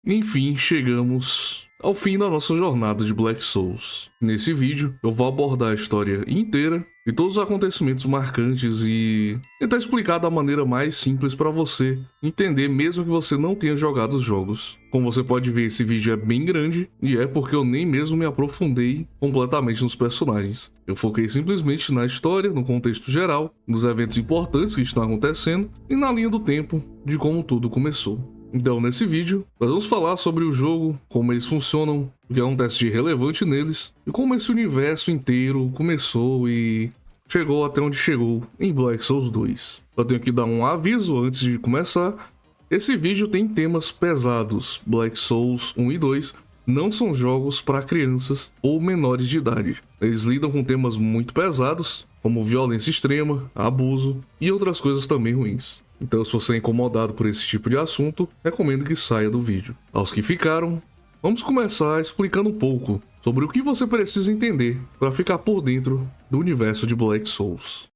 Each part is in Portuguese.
Enfim, chegamos ao fim da nossa jornada de Black Souls. Nesse vídeo, eu vou abordar a história inteira e todos os acontecimentos marcantes e tentar explicar da maneira mais simples para você entender, mesmo que você não tenha jogado os jogos. Como você pode ver, esse vídeo é bem grande e é porque eu nem mesmo me aprofundei completamente nos personagens. Eu foquei simplesmente na história, no contexto geral, nos eventos importantes que estão acontecendo e na linha do tempo de como tudo começou. Então, nesse vídeo, nós vamos falar sobre o jogo, como eles funcionam, o que acontece de relevante neles, e como esse universo inteiro começou e chegou até onde chegou em Black Souls 2. Eu tenho que dar um aviso antes de começar. Esse vídeo tem temas pesados. Black Souls 1 e 2 não são jogos para crianças ou menores de idade. Eles lidam com temas muito pesados, como violência extrema, abuso e outras coisas também ruins. Então, se você é incomodado por esse tipo de assunto, recomendo que saia do vídeo. Aos que ficaram, vamos começar explicando um pouco sobre o que você precisa entender para ficar por dentro do universo de Black Souls.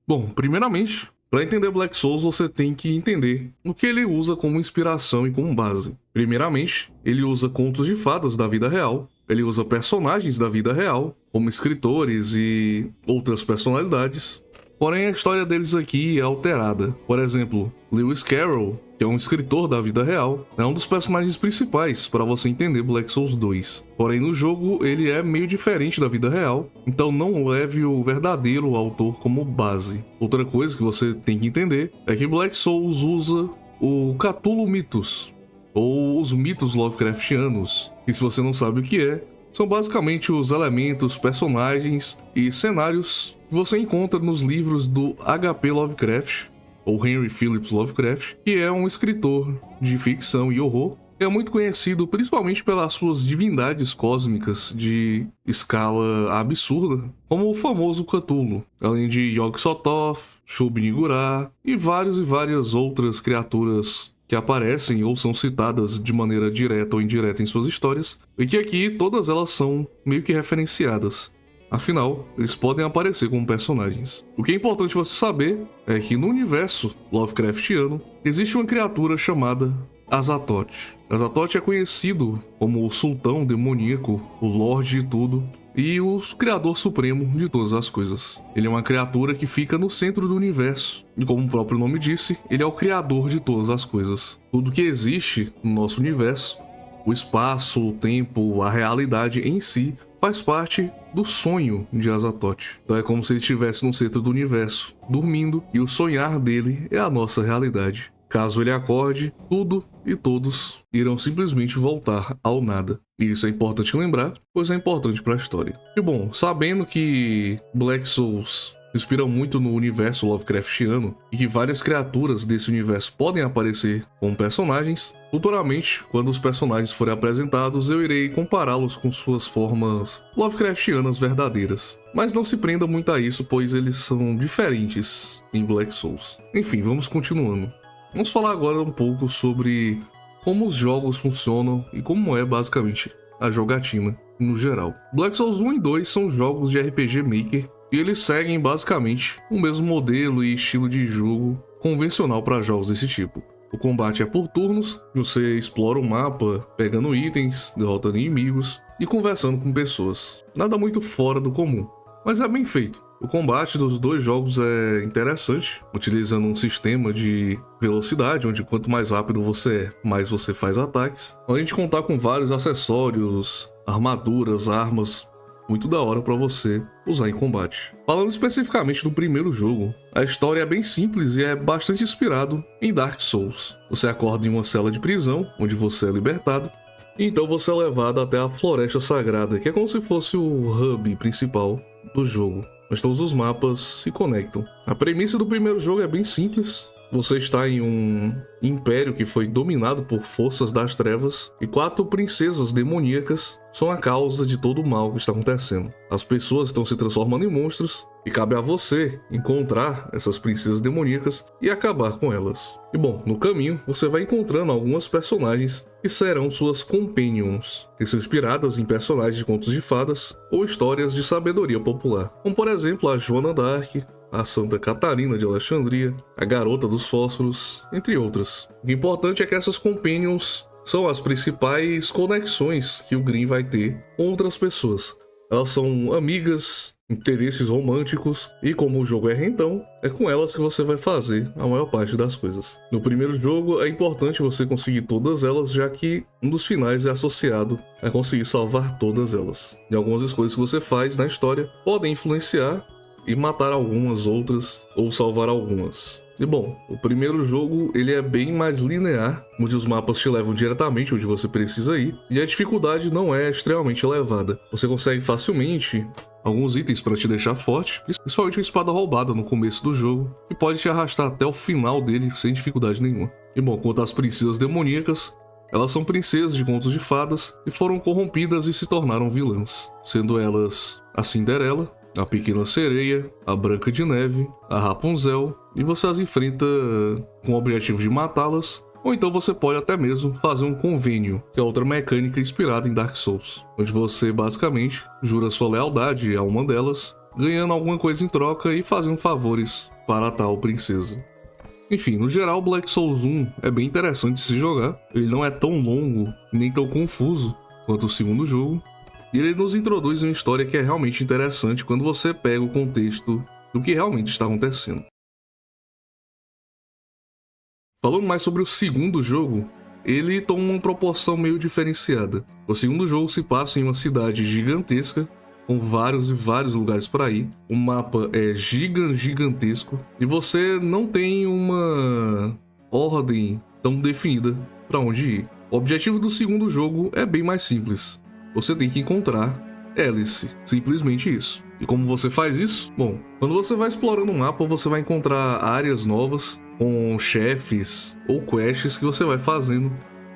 Bom, primeiramente, para entender Black Souls, você tem que entender o que ele usa como inspiração e como base. Primeiramente, ele usa contos de fadas da vida real, ele usa personagens da vida real, como escritores e outras personalidades. Porém, a história deles aqui é alterada. Por exemplo, Lewis Carroll, que é um escritor da vida real, é um dos personagens principais para você entender Black Souls 2. Porém, no jogo, ele é meio diferente da vida real, então não leve o verdadeiro autor como base. Outra coisa que você tem que entender é que Black Souls usa o Cthulhu Mythos, ou os mitos Lovecraftianos, e se você não sabe o que é, são basicamente os elementos, personagens e cenários que você encontra nos livros do H.P. Lovecraft, ou Henry Phillips Lovecraft, que é um escritor de ficção e horror, que é muito conhecido principalmente pelas suas divindades cósmicas de escala absurda, como o famoso Cthulhu, além de Yog-Sothoth, Shub-Niggurath e várias outras criaturas que aparecem ou são citadas de maneira direta ou indireta em suas histórias, e que aqui todas elas são meio que referenciadas. Afinal, eles podem aparecer como personagens. O que é importante você saber é que no universo Lovecraftiano existe uma criatura chamada Azathoth. Azathoth é conhecido como o sultão demoníaco, o lorde de tudo e o criador supremo de todas as coisas. Ele é uma criatura que fica no centro do universo e, como o próprio nome disse, ele é o criador de todas as coisas. Tudo que existe no nosso universo, o espaço, o tempo, a realidade em si, faz parte do sonho de Azathoth. Então é como se ele estivesse no centro do universo, dormindo, e o sonhar dele é a nossa realidade. Caso ele acorde, tudo e todos irão simplesmente voltar ao nada. E isso é importante lembrar, pois é importante para a história. E bom, sabendo que Black Souls inspira muito no universo Lovecraftiano e que várias criaturas desse universo podem aparecer como personagens, futuramente, quando os personagens forem apresentados, eu irei compará-los com suas formas Lovecraftianas verdadeiras. Mas não se prenda muito a isso, pois eles são diferentes em Black Souls. Enfim, vamos continuando. Vamos falar agora um pouco sobre como os jogos funcionam e como é basicamente a jogatina no geral. Black Souls 1 e 2 são jogos de RPG Maker e eles seguem basicamente o mesmo modelo e estilo de jogo convencional para jogos desse tipo. O combate é por turnos, você explora o mapa pegando itens, derrotando inimigos e conversando com pessoas. Nada muito fora do comum, mas é bem feito. O combate dos dois jogos é interessante, utilizando um sistema de velocidade, onde quanto mais rápido você é, mais você faz ataques. Além de contar com vários acessórios, armaduras, armas, muito da hora para você usar em combate. Falando especificamente do primeiro jogo, a história é bem simples e é bastante inspirado em Dark Souls. Você acorda em uma cela de prisão, onde você é libertado, e então você é levado até a Floresta Sagrada, que é como se fosse o hub principal do jogo, mas todos os mapas se conectam. A premissa do primeiro jogo é bem simples. Você está em um império que foi dominado por forças das trevas e 4 princesas demoníacas são a causa de todo o mal que está acontecendo. As pessoas estão se transformando em monstros e cabe a você encontrar essas princesas demoníacas e acabar com elas. E bom, no caminho você vai encontrando algumas personagens que serão suas companions, que são inspiradas em personagens de contos de fadas ou histórias de sabedoria popular, como por exemplo a Joana d'Arc, a Santa Catarina de Alexandria, a Garota dos Fósforos, entre outras. O importante é que essas companions são as principais conexões que o Grimm vai ter com outras pessoas. Elas são amigas, interesses românticos, e como o jogo é rentão, é com elas que você vai fazer a maior parte das coisas. No primeiro jogo é importante você conseguir todas elas, já que um dos finais é associado a conseguir salvar todas elas. E algumas escolhas que você faz na história podem influenciar e matar algumas outras ou salvar algumas. E bom, o primeiro jogo ele é bem mais linear, onde os mapas te levam diretamente onde você precisa ir, e a dificuldade não é extremamente elevada. Você consegue facilmente alguns itens para te deixar forte, principalmente uma espada roubada no começo do jogo, que pode te arrastar até o final dele sem dificuldade nenhuma. E bom, quanto às princesas demoníacas, elas são princesas de contos de fadas e foram corrompidas e se tornaram vilãs, sendo elas a Cinderela, a Pequena Sereia, a Branca de Neve, a Rapunzel, e você as enfrenta com o objetivo de matá-las, ou então você pode até mesmo fazer um convênio, que é outra mecânica inspirada em Dark Souls, onde você basicamente jura sua lealdade a uma delas, ganhando alguma coisa em troca e fazendo favores para a tal princesa. Enfim, no geral, Black Souls 1 é bem interessante de se jogar, ele não é tão longo nem tão confuso quanto o segundo jogo, e ele nos introduz uma história que é realmente interessante quando você pega o contexto do que realmente está acontecendo. Falando mais sobre o segundo jogo, ele toma uma proporção meio diferenciada. O segundo jogo se passa em uma cidade gigantesca, com vários e vários lugares para ir. O mapa é gigantesco e você não tem uma ordem tão definida para onde ir. O objetivo do segundo jogo é bem mais simples. Você tem que encontrar Alice, simplesmente isso. E como você faz isso? Bom, quando você vai explorando o mapa, você vai encontrar áreas novas com chefes ou quests que você vai fazendo.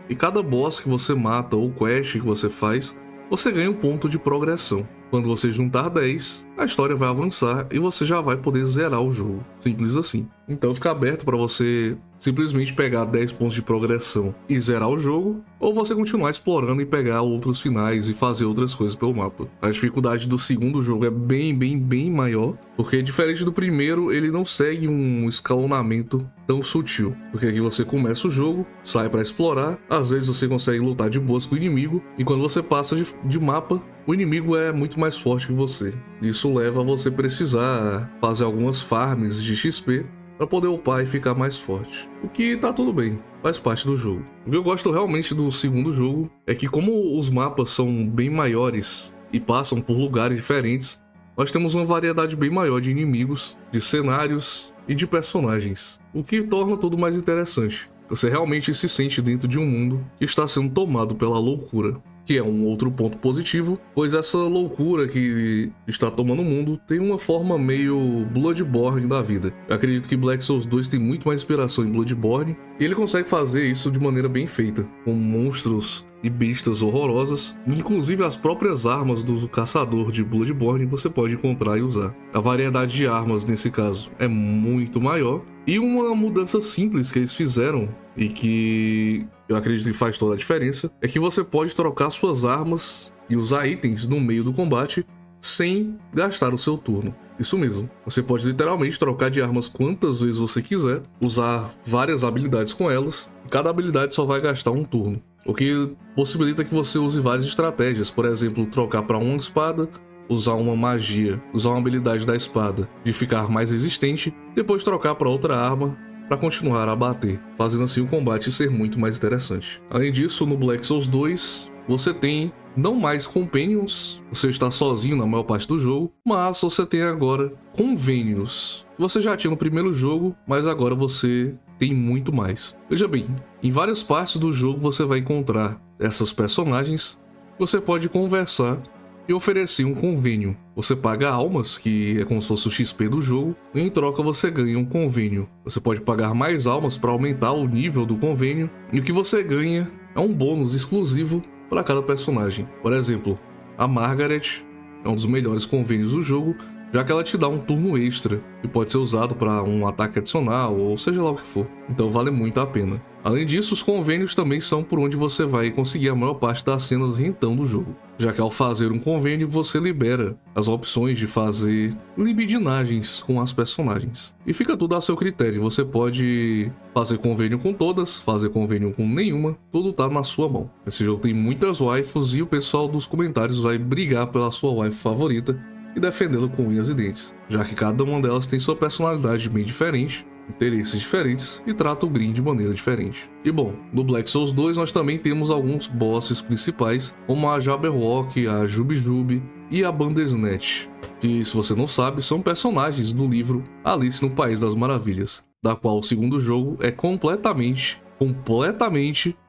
E cada boss que você mata ou quest que você faz, você ganha um ponto de progressão. Quando você juntar 10, a história vai avançar e você já vai poder zerar o jogo. Simples assim. Então fica aberto para você simplesmente pegar 10 pontos de progressão e zerar o jogo, ou você continuar explorando e pegar outros finais e fazer outras coisas pelo mapa. A dificuldade do segundo jogo é bem maior, porque diferente do primeiro, ele não segue um escalonamento tão sutil. Porque aqui você começa o jogo, sai para explorar, às vezes você consegue lutar de boas com o inimigo, e quando você passa de mapa, o inimigo é muito mais forte que você. Isso leva a você precisar fazer algumas farms de XP para poder upar e ficar mais forte. O que tá tudo bem, faz parte do jogo. O que eu gosto realmente do segundo jogo é que, como os mapas são bem maiores e passam por lugares diferentes, nós temos uma variedade bem maior de inimigos, de cenários e de personagens, o que torna tudo mais interessante. Você realmente se sente dentro de um mundo que está sendo tomado pela loucura, que é um outro ponto positivo, pois essa loucura que está tomando o mundo tem uma forma meio Bloodborne da vida. Eu acredito que Black Souls 2 tem muito mais inspiração em Bloodborne, e ele consegue fazer isso de maneira bem feita, com monstros e bestas horrorosas, inclusive as próprias armas do caçador de Bloodborne você pode encontrar e usar. A variedade de armas nesse caso é muito maior, e uma mudança simples que eles fizeram e que eu acredito que faz toda a diferença é que você pode trocar suas armas e usar itens no meio do combate sem gastar o seu turno. Isso mesmo, você pode literalmente trocar de armas quantas vezes você quiser, usar várias habilidades com elas, e cada habilidade só vai gastar um turno, o que possibilita que você use várias estratégias, por exemplo, trocar para uma espada, usar uma magia, usar uma habilidade da espada de ficar mais resistente, depois trocar para outra arma para continuar a bater, fazendo assim o combate ser muito mais interessante. Além disso, no Black Souls 2, você tem não mais companions, você está sozinho na maior parte do jogo, mas você tem agora convênios. Você já tinha no primeiro jogo, mas agora você tem muito mais. Veja bem, em várias partes do jogo você vai encontrar essas personagens, você pode conversar e oferecer um convênio. Você paga almas, que é como se fosse o XP do jogo, e em troca você ganha um convênio. Você pode pagar mais almas para aumentar o nível do convênio, e o que você ganha é um bônus exclusivo para cada personagem. Por exemplo, a Margaret é um dos melhores convênios do jogo, já que ela te dá um turno extra, que pode ser usado para um ataque adicional, ou seja lá o que for. Então vale muito a pena. Além disso, os convênios também são por onde você vai conseguir a maior parte das cenas rentão do jogo. já que ao fazer um convênio você libera as opções de fazer libidinagens com as personagens. E fica tudo a seu critério, você pode fazer convênio com todas, fazer convênio com nenhuma, tudo tá na sua mão. Esse jogo tem muitas waifus e o pessoal dos comentários vai brigar pela sua waifu favorita e defendê-la com unhas e dentes, já que cada uma delas tem sua personalidade bem diferente, interesses diferentes e trata o Green de maneira diferente. E bom, no Black Souls 2 nós também temos alguns bosses principais, como a Jabberwock, a Jubi e a Bandersnatch, que, se você não sabe, são personagens do livro Alice no País das Maravilhas, da qual o segundo jogo é completamente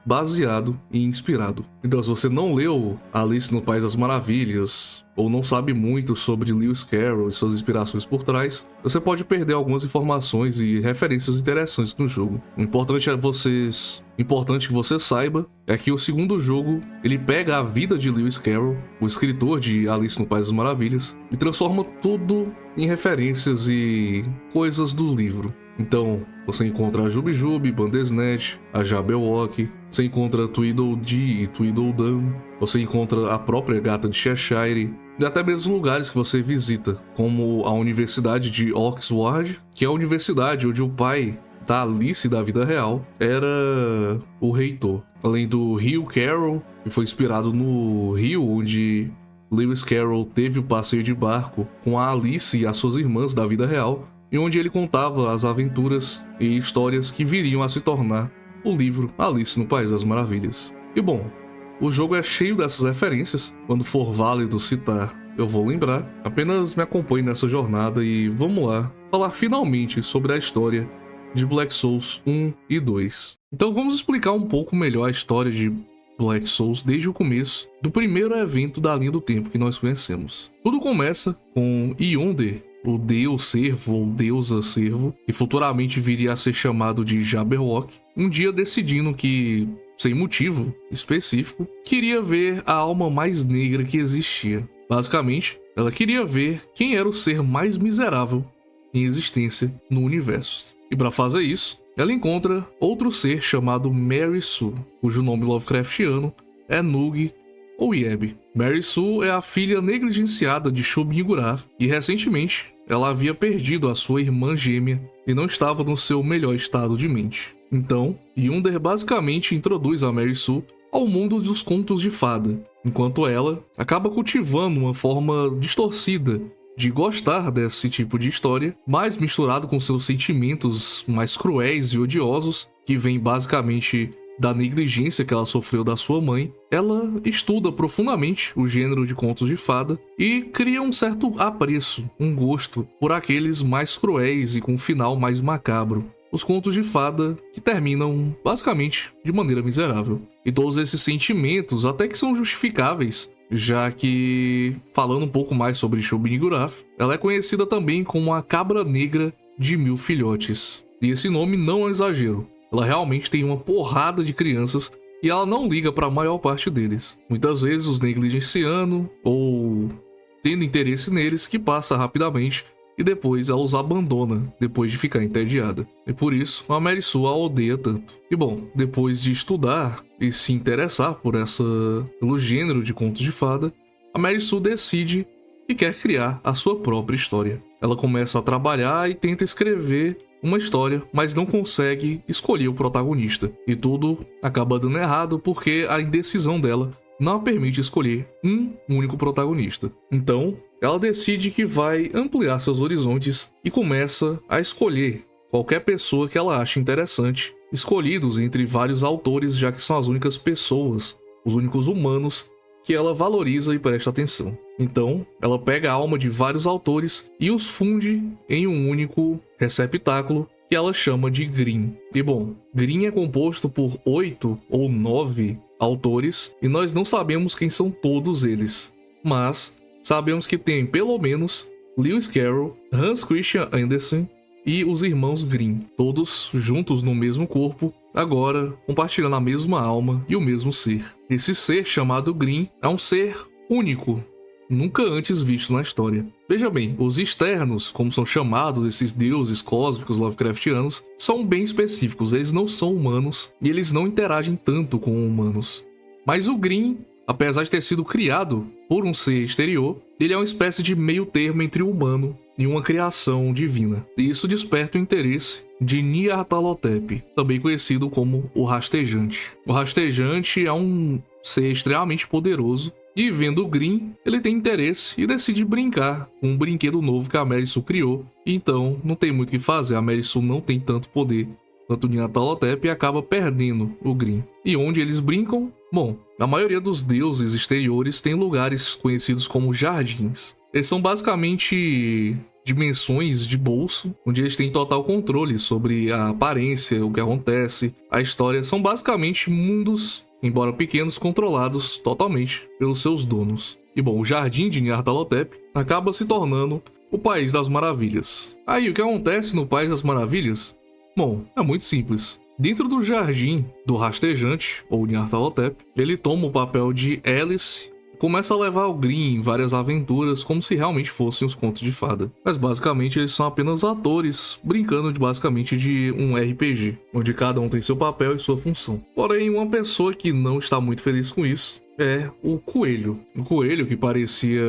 baseado e inspirado. Então, se você não leu Alice no País das Maravilhas, ou não sabe muito sobre Lewis Carroll e suas inspirações por trás, você pode perder algumas informações e referências interessantes no jogo. O importante que você saiba é que o segundo jogo, ele pega a vida de Lewis Carroll, o escritor de Alice no País das Maravilhas, e transforma tudo em referências e coisas do livro. Então, você encontra a Jubi, Bandersnatch, a Jabberwock, você encontra Tweedledee e Tweedledum, você encontra a própria gata de Cheshire, e até mesmo lugares que você visita, como a Universidade de Oxford, que é a universidade onde o pai da Alice da vida real era o reitor. Além do Rio Carroll, que foi inspirado no rio onde Lewis Carroll teve o passeio de barco com a Alice e as suas irmãs da vida real, e onde ele contava as aventuras e histórias que viriam a se tornar o livro Alice no País das Maravilhas. E bom, o jogo é cheio dessas referências, quando for válido citar, eu vou lembrar. Apenas me acompanhe nessa jornada e vamos lá falar finalmente sobre a história de Black Souls 1 e 2. Então vamos explicar um pouco melhor a história de Black Souls desde o começo do primeiro evento da linha do tempo que nós conhecemos. Tudo começa com Yonder, o deus servo ou deusa servo, que futuramente viria a ser chamado de Jabberwock, um dia decidindo que, sem motivo específico, queria ver a alma mais negra que existia. Basicamente, ela queria ver quem era o ser mais miserável em existência no universo. E para fazer isso, ela encontra outro ser chamado Mary Sue, cujo nome Lovecraftiano é Nug ou Yeb. Mary Sue é a filha negligenciada de Shub-Niggurath e recentemente ela havia perdido a sua irmã gêmea e não estava no seu melhor estado de mente. Então, Yunder basicamente introduz a Mary Sue ao mundo dos contos de fada, enquanto ela acaba cultivando uma forma distorcida de gostar desse tipo de história, mais misturado com seus sentimentos mais cruéis e odiosos, que vem basicamente da negligência que ela sofreu da sua mãe. Ela estuda profundamente o gênero de contos de fada e cria um certo apreço, um gosto por aqueles mais cruéis e com um final mais macabro. Os contos de fada que terminam basicamente de maneira miserável. E todos esses sentimentos até que são justificáveis, já que, falando um pouco mais sobre Shub-Niggurath, ela é conhecida também como a Cabra Negra de 1000 filhotes. E esse nome não é um exagero. Ela realmente tem uma porrada de crianças e ela não liga para a maior parte deles. Muitas vezes os negligenciando ou tendo interesse neles, que passa rapidamente e depois ela os abandona depois de ficar entediada. E por isso a Mary Sue a odeia tanto. E bom, depois de estudar e se interessar pelo gênero de contos de fada, a Mary Sue decide que quer criar a sua própria história. Ela começa a trabalhar e tenta escrever uma história, mas não consegue escolher o protagonista. E tudo acaba dando errado porque a indecisão dela não a permite escolher um único protagonista. Então, ela decide que vai ampliar seus horizontes e começa a escolher qualquer pessoa que ela acha interessante, escolhidos entre vários autores, já que são as únicas pessoas, os únicos humanos que ela valoriza e presta atenção. Então, ela pega a alma de vários autores e os funde em um único receptáculo que ela chama de Grimm. E bom, Grimm é composto por 8 ou 9 autores e nós não sabemos quem são todos eles, mas sabemos que tem pelo menos Lewis Carroll, Hans Christian Andersen e os irmãos Grimm, todos juntos no mesmo corpo, agora compartilhando a mesma alma e o mesmo ser. Esse ser chamado Grimm é um ser único, nunca antes visto na história. Veja bem, os externos, como são chamados esses deuses cósmicos Lovecraftianos, são bem específicos, eles não são humanos e eles não interagem tanto com humanos. Mas o Grimm, apesar de ter sido criado por um ser exterior, ele é uma espécie de meio termo entre o humano e uma criação divina. E isso desperta o interesse de Nyarlathotep, também conhecido como o Rastejante. O Rastejante é um ser extremamente poderoso e, vendo o Grimm, ele tem interesse e decide brincar com um brinquedo novo que a Mary-Sue criou. Então, não tem muito o que fazer, a Mary-Sue não tem tanto poder quanto o Nyarlathotep e acaba perdendo o Grimm. E onde eles brincam? Bom, a maioria dos deuses exteriores tem lugares conhecidos como jardins. Eles são basicamente dimensões de bolso, onde eles têm total controle sobre a aparência, o que acontece, a história. São basicamente mundos, embora pequenos, controlados totalmente pelos seus donos. E bom, o Jardim de Nyarlathotep acaba se tornando o País das Maravilhas. Aí, o que acontece no País das Maravilhas? Bom, é muito simples. Dentro do Jardim do Rastejante, ou Nyarlathotep, ele toma o papel de Alice, começa a levar o Grimm em várias aventuras como se realmente fossem os contos de fada. Mas basicamente eles são apenas atores, brincando basicamente de um RPG, onde cada um tem seu papel e sua função. Porém, uma pessoa que não está muito feliz com isso é o Coelho. O Coelho, que parecia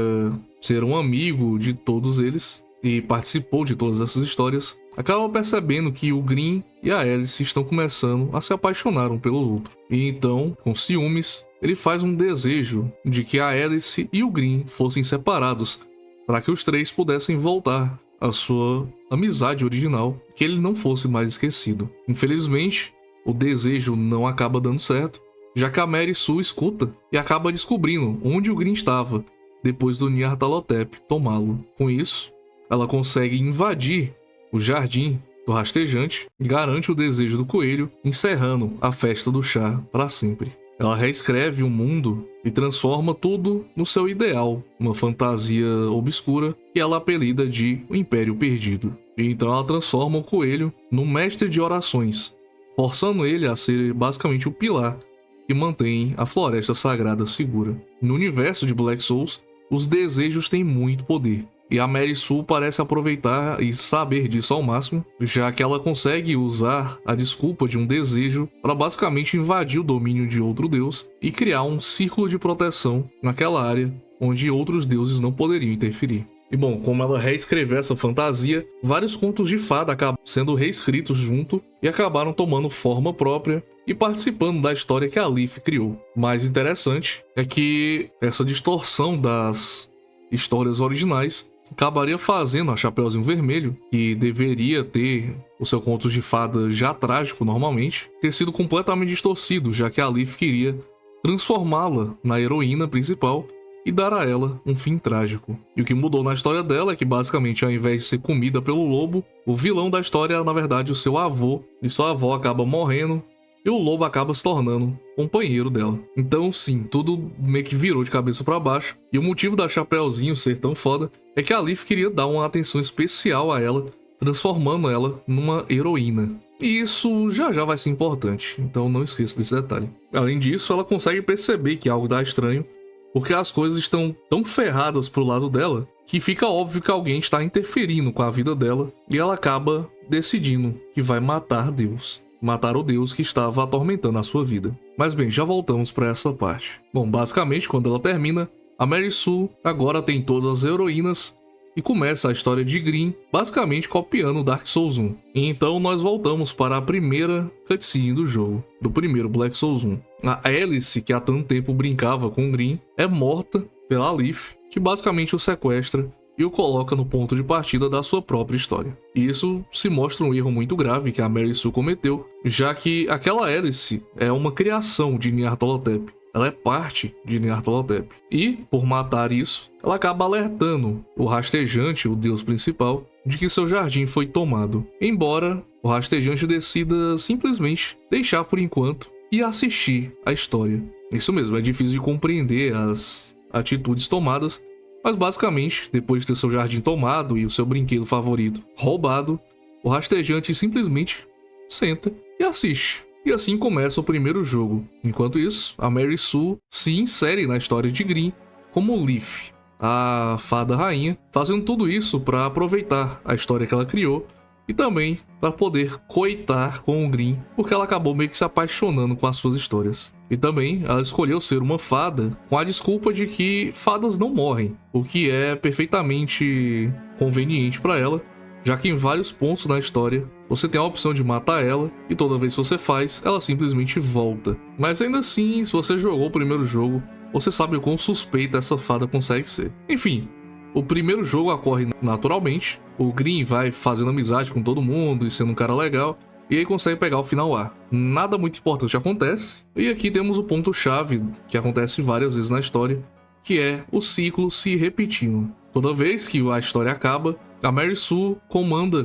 ser um amigo de todos eles e participou de todas essas histórias, acaba percebendo que o Grimm e a Alice estão começando a se apaixonar um pelo outro. E então, com ciúmes, ele faz um desejo de que a Alice e o Grimm fossem separados, para que os três pudessem voltar à sua amizade original, que ele não fosse mais esquecido. Infelizmente, o desejo não acaba dando certo, já que a Mary-Sue escuta e acaba descobrindo onde o Grimm estava, depois do Nyarlathotep tomá-lo. Com isso, ela consegue invadir o Jardim do Rastejante e garante o desejo do Coelho, encerrando a festa do chá para sempre. Ela reescreve o mundo e transforma tudo no seu ideal, uma fantasia obscura que ela apelida de O Império Perdido. E então ela transforma o Coelho num mestre de orações, forçando ele a ser basicamente o pilar que mantém a Floresta Sagrada segura. No universo de Black Souls, os desejos têm muito poder. E a Mary-Sue parece aproveitar e saber disso ao máximo, já que ela consegue usar a desculpa de um desejo para basicamente invadir o domínio de outro deus e criar um círculo de proteção naquela área onde outros deuses não poderiam interferir. E bom, como ela reescreveu essa fantasia, vários contos de fada acabam sendo reescritos junto e acabaram tomando forma própria e participando da história que a Leaf criou. O mais interessante é que essa distorção das histórias originais acabaria fazendo a Chapeuzinho Vermelho, que deveria ter o seu conto de fada já trágico normalmente, ter sido completamente distorcido, já que a Leaf queria transformá-la na heroína principal e dar a ela um fim trágico. E o que mudou na história dela é que basicamente, ao invés de ser comida pelo lobo, o vilão da história é na verdade o seu avô, e sua avó acaba morrendo e o lobo acaba se tornando companheiro dela. Então sim, tudo meio que virou de cabeça para baixo, e o motivo da Chapeuzinho ser tão foda é que a Leaf queria dar uma atenção especial a ela, transformando ela numa heroína. E isso já vai ser importante, então não esqueça desse detalhe. Além disso, ela consegue perceber que algo dá estranho, porque as coisas estão tão ferradas pro lado dela, que fica óbvio que alguém está interferindo com a vida dela, e ela acaba decidindo que vai matar Deus. Matar o deus que estava atormentando a sua vida. Mas bem, já voltamos para essa parte. Bom, basicamente, quando ela termina, a Mary-Sue agora tem todas as heroínas e começa a história de Grimm, basicamente copiando Dark Souls 1. E então nós voltamos para a primeira cutscene do jogo, do primeiro Black Souls 1. A Alice, que há tanto tempo brincava com Grimm, é morta pela Leaf, que basicamente o sequestra e o coloca no ponto de partida da sua própria história. E isso se mostra um erro muito grave que a Mary-Sue cometeu, já que aquela Alice é uma criação de Nyarlathotep. Ela é parte de Nyarlathotep. E, por matar isso, ela acaba alertando o Rastejante, o deus principal, de que seu jardim foi tomado. Embora o Rastejante decida simplesmente deixar por enquanto e assistir a história. Isso mesmo, é difícil de compreender as atitudes tomadas, mas basicamente, depois de ter seu jardim tomado e o seu brinquedo favorito roubado, o Rastejante simplesmente senta e assiste. E assim começa o primeiro jogo. Enquanto isso, a Mary-Sue se insere na história de Grimm como Leaf, a fada rainha, fazendo tudo isso para aproveitar a história que ela criou e também para poder coitar com o Grimm, porque ela acabou meio que se apaixonando com as suas histórias. E também ela escolheu ser uma fada com a desculpa de que fadas não morrem, o que é perfeitamente conveniente para ela, já que em vários pontos na história você tem a opção de matar ela e toda vez que você faz, ela simplesmente volta. Mas ainda assim, se você jogou o primeiro jogo, você sabe o quão suspeita essa fada consegue ser. Enfim, o primeiro jogo ocorre naturalmente, o Grimm vai fazendo amizade com todo mundo e sendo um cara legal, e aí consegue pegar o final A. Nada muito importante acontece, e aqui temos o ponto-chave que acontece várias vezes na história, que é o ciclo se repetindo. Toda vez que a história acaba, a Mary Sue comanda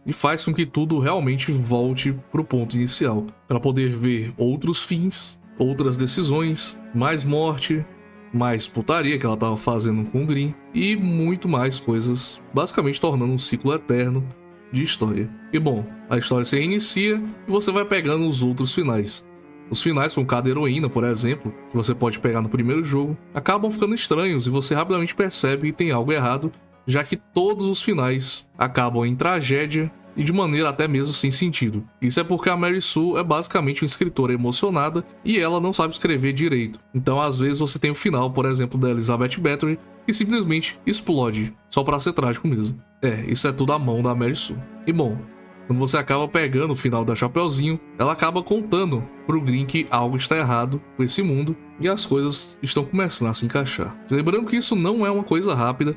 e faz com que tudo realmente volte para o ponto inicial, para poder ver outros fins, outras decisões, mais morte, mais putaria que ela estava fazendo com o Grimm e muito mais coisas, basicamente tornando um ciclo eterno de história. E bom, a história se reinicia e você vai pegando os outros finais. Os finais com cada heroína, por exemplo, que você pode pegar no primeiro jogo, acabam ficando estranhos e você rapidamente percebe que tem algo errado, já que todos os finais acabam em tragédia e de maneira até mesmo sem sentido. Isso é porque a Mary Sue é basicamente uma escritora emocionada e ela não sabe escrever direito. Então às vezes você tem o final, por exemplo, da Elizabeth Bathory, que simplesmente explode, só pra ser trágico mesmo. Isso é tudo a mão da Mary Sue. E bom, quando você acaba pegando o final da Chapeuzinho, ela acaba contando pro Grimm que algo está errado com esse mundo e as coisas estão começando a se encaixar. Lembrando que isso não é uma coisa rápida,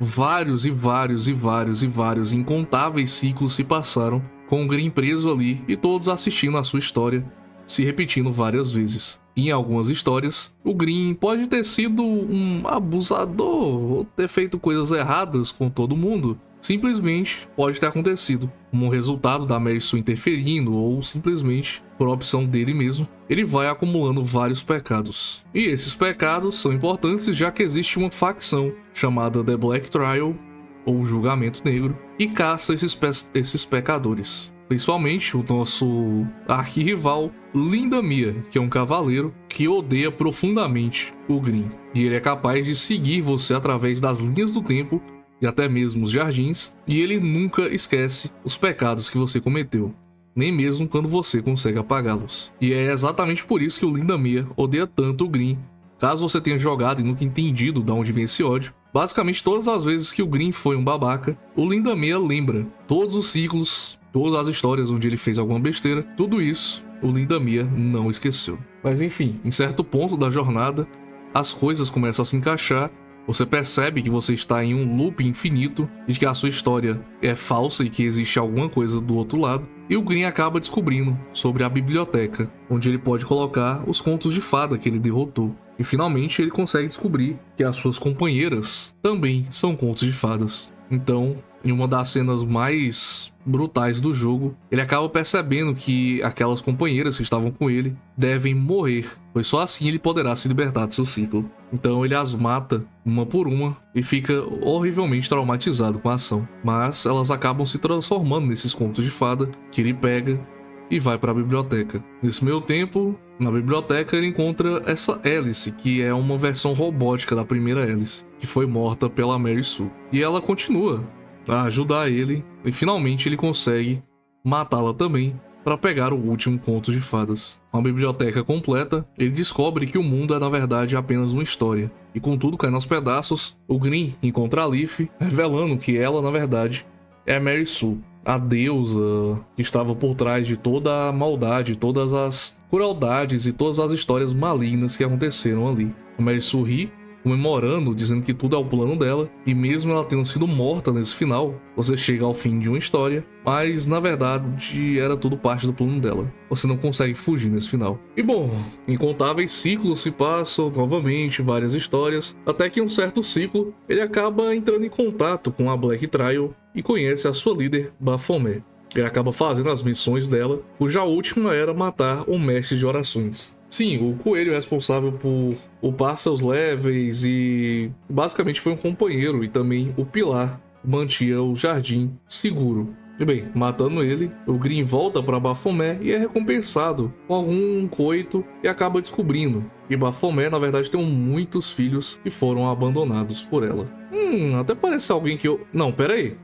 vários incontáveis ciclos se passaram com o Grimm preso ali e todos assistindo a sua história se repetindo várias vezes. Em algumas histórias, o Grimm pode ter sido um abusador ou ter feito coisas erradas com todo mundo. Simplesmente pode ter acontecido como resultado da Mary Sue interferindo ou simplesmente por opção dele mesmo. Ele vai acumulando vários pecados. E esses pecados são importantes já que existe uma facção chamada The Black Trial, ou Julgamento Negro, que caça esses pecadores. Principalmente o nosso arquirrival Lindamia, que é um cavaleiro que odeia profundamente o Grimm. E ele é capaz de seguir você através das linhas do tempo e até mesmo os jardins, e ele nunca esquece os pecados que você cometeu, nem mesmo quando você consegue apagá-los. E é exatamente por isso que o Lindamia odeia tanto o Grimm. Caso você tenha jogado e nunca entendido de onde vem esse ódio, basicamente todas as vezes que o Grimm foi um babaca, o Lindamia lembra todos os ciclos, todas as histórias onde ele fez alguma besteira, tudo isso o Lindamia não esqueceu. Mas enfim, em certo ponto da jornada, as coisas começam a se encaixar. Você percebe que você está em um loop infinito e que a sua história é falsa e que existe alguma coisa do outro lado. E o Grimm acaba descobrindo sobre a biblioteca, onde ele pode colocar os contos de fada que ele derrotou. E finalmente ele consegue descobrir que as suas companheiras também são contos de fadas. Então, em uma das cenas mais brutais do jogo, ele acaba percebendo que aquelas companheiras que estavam com ele devem morrer, pois só assim ele poderá se libertar do seu ciclo. Então ele as mata uma por uma e fica horrivelmente traumatizado com a ação. Mas elas acabam se transformando nesses contos de fada que ele pega e vai para a biblioteca. Nesse meio tempo, na biblioteca ele encontra essa Alice, que é uma versão robótica da primeira Alice, que foi morta pela Mary Sue. E ela continua a ajudar ele e finalmente ele consegue matá-la também para pegar o último conto de fadas. Com a biblioteca completa, ele descobre que o mundo é na verdade apenas uma história. E com tudo caindo aos pedaços, o Grimm encontra a Leaf, revelando que ela na verdade é Mary Sue, a deusa que estava por trás de toda a maldade, todas as crueldades e todas as histórias malignas que aconteceram ali. A Mary Sue ri, comemorando, dizendo que tudo é o plano dela, e mesmo ela tendo sido morta nesse final, você chega ao fim de uma história, mas na verdade era tudo parte do plano dela. Você não consegue fugir nesse final. E bom, incontáveis ciclos se passam novamente, várias histórias, até que em um certo ciclo ele acaba entrando em contato com a Black Trial e conhece a sua líder, Baphomet. Ele acaba fazendo as missões dela, cuja última era matar o mestre de orações. Sim, o coelho é responsável por upar seus levels e basicamente foi um companheiro e também o pilar que mantinha o jardim seguro. E bem, matando ele, o Grimm volta para Baphomet e é recompensado com algum coito e acaba descobrindo que Baphomet na verdade tem muitos filhos que foram abandonados por ela. Até parece alguém que eu... Não, pera aí.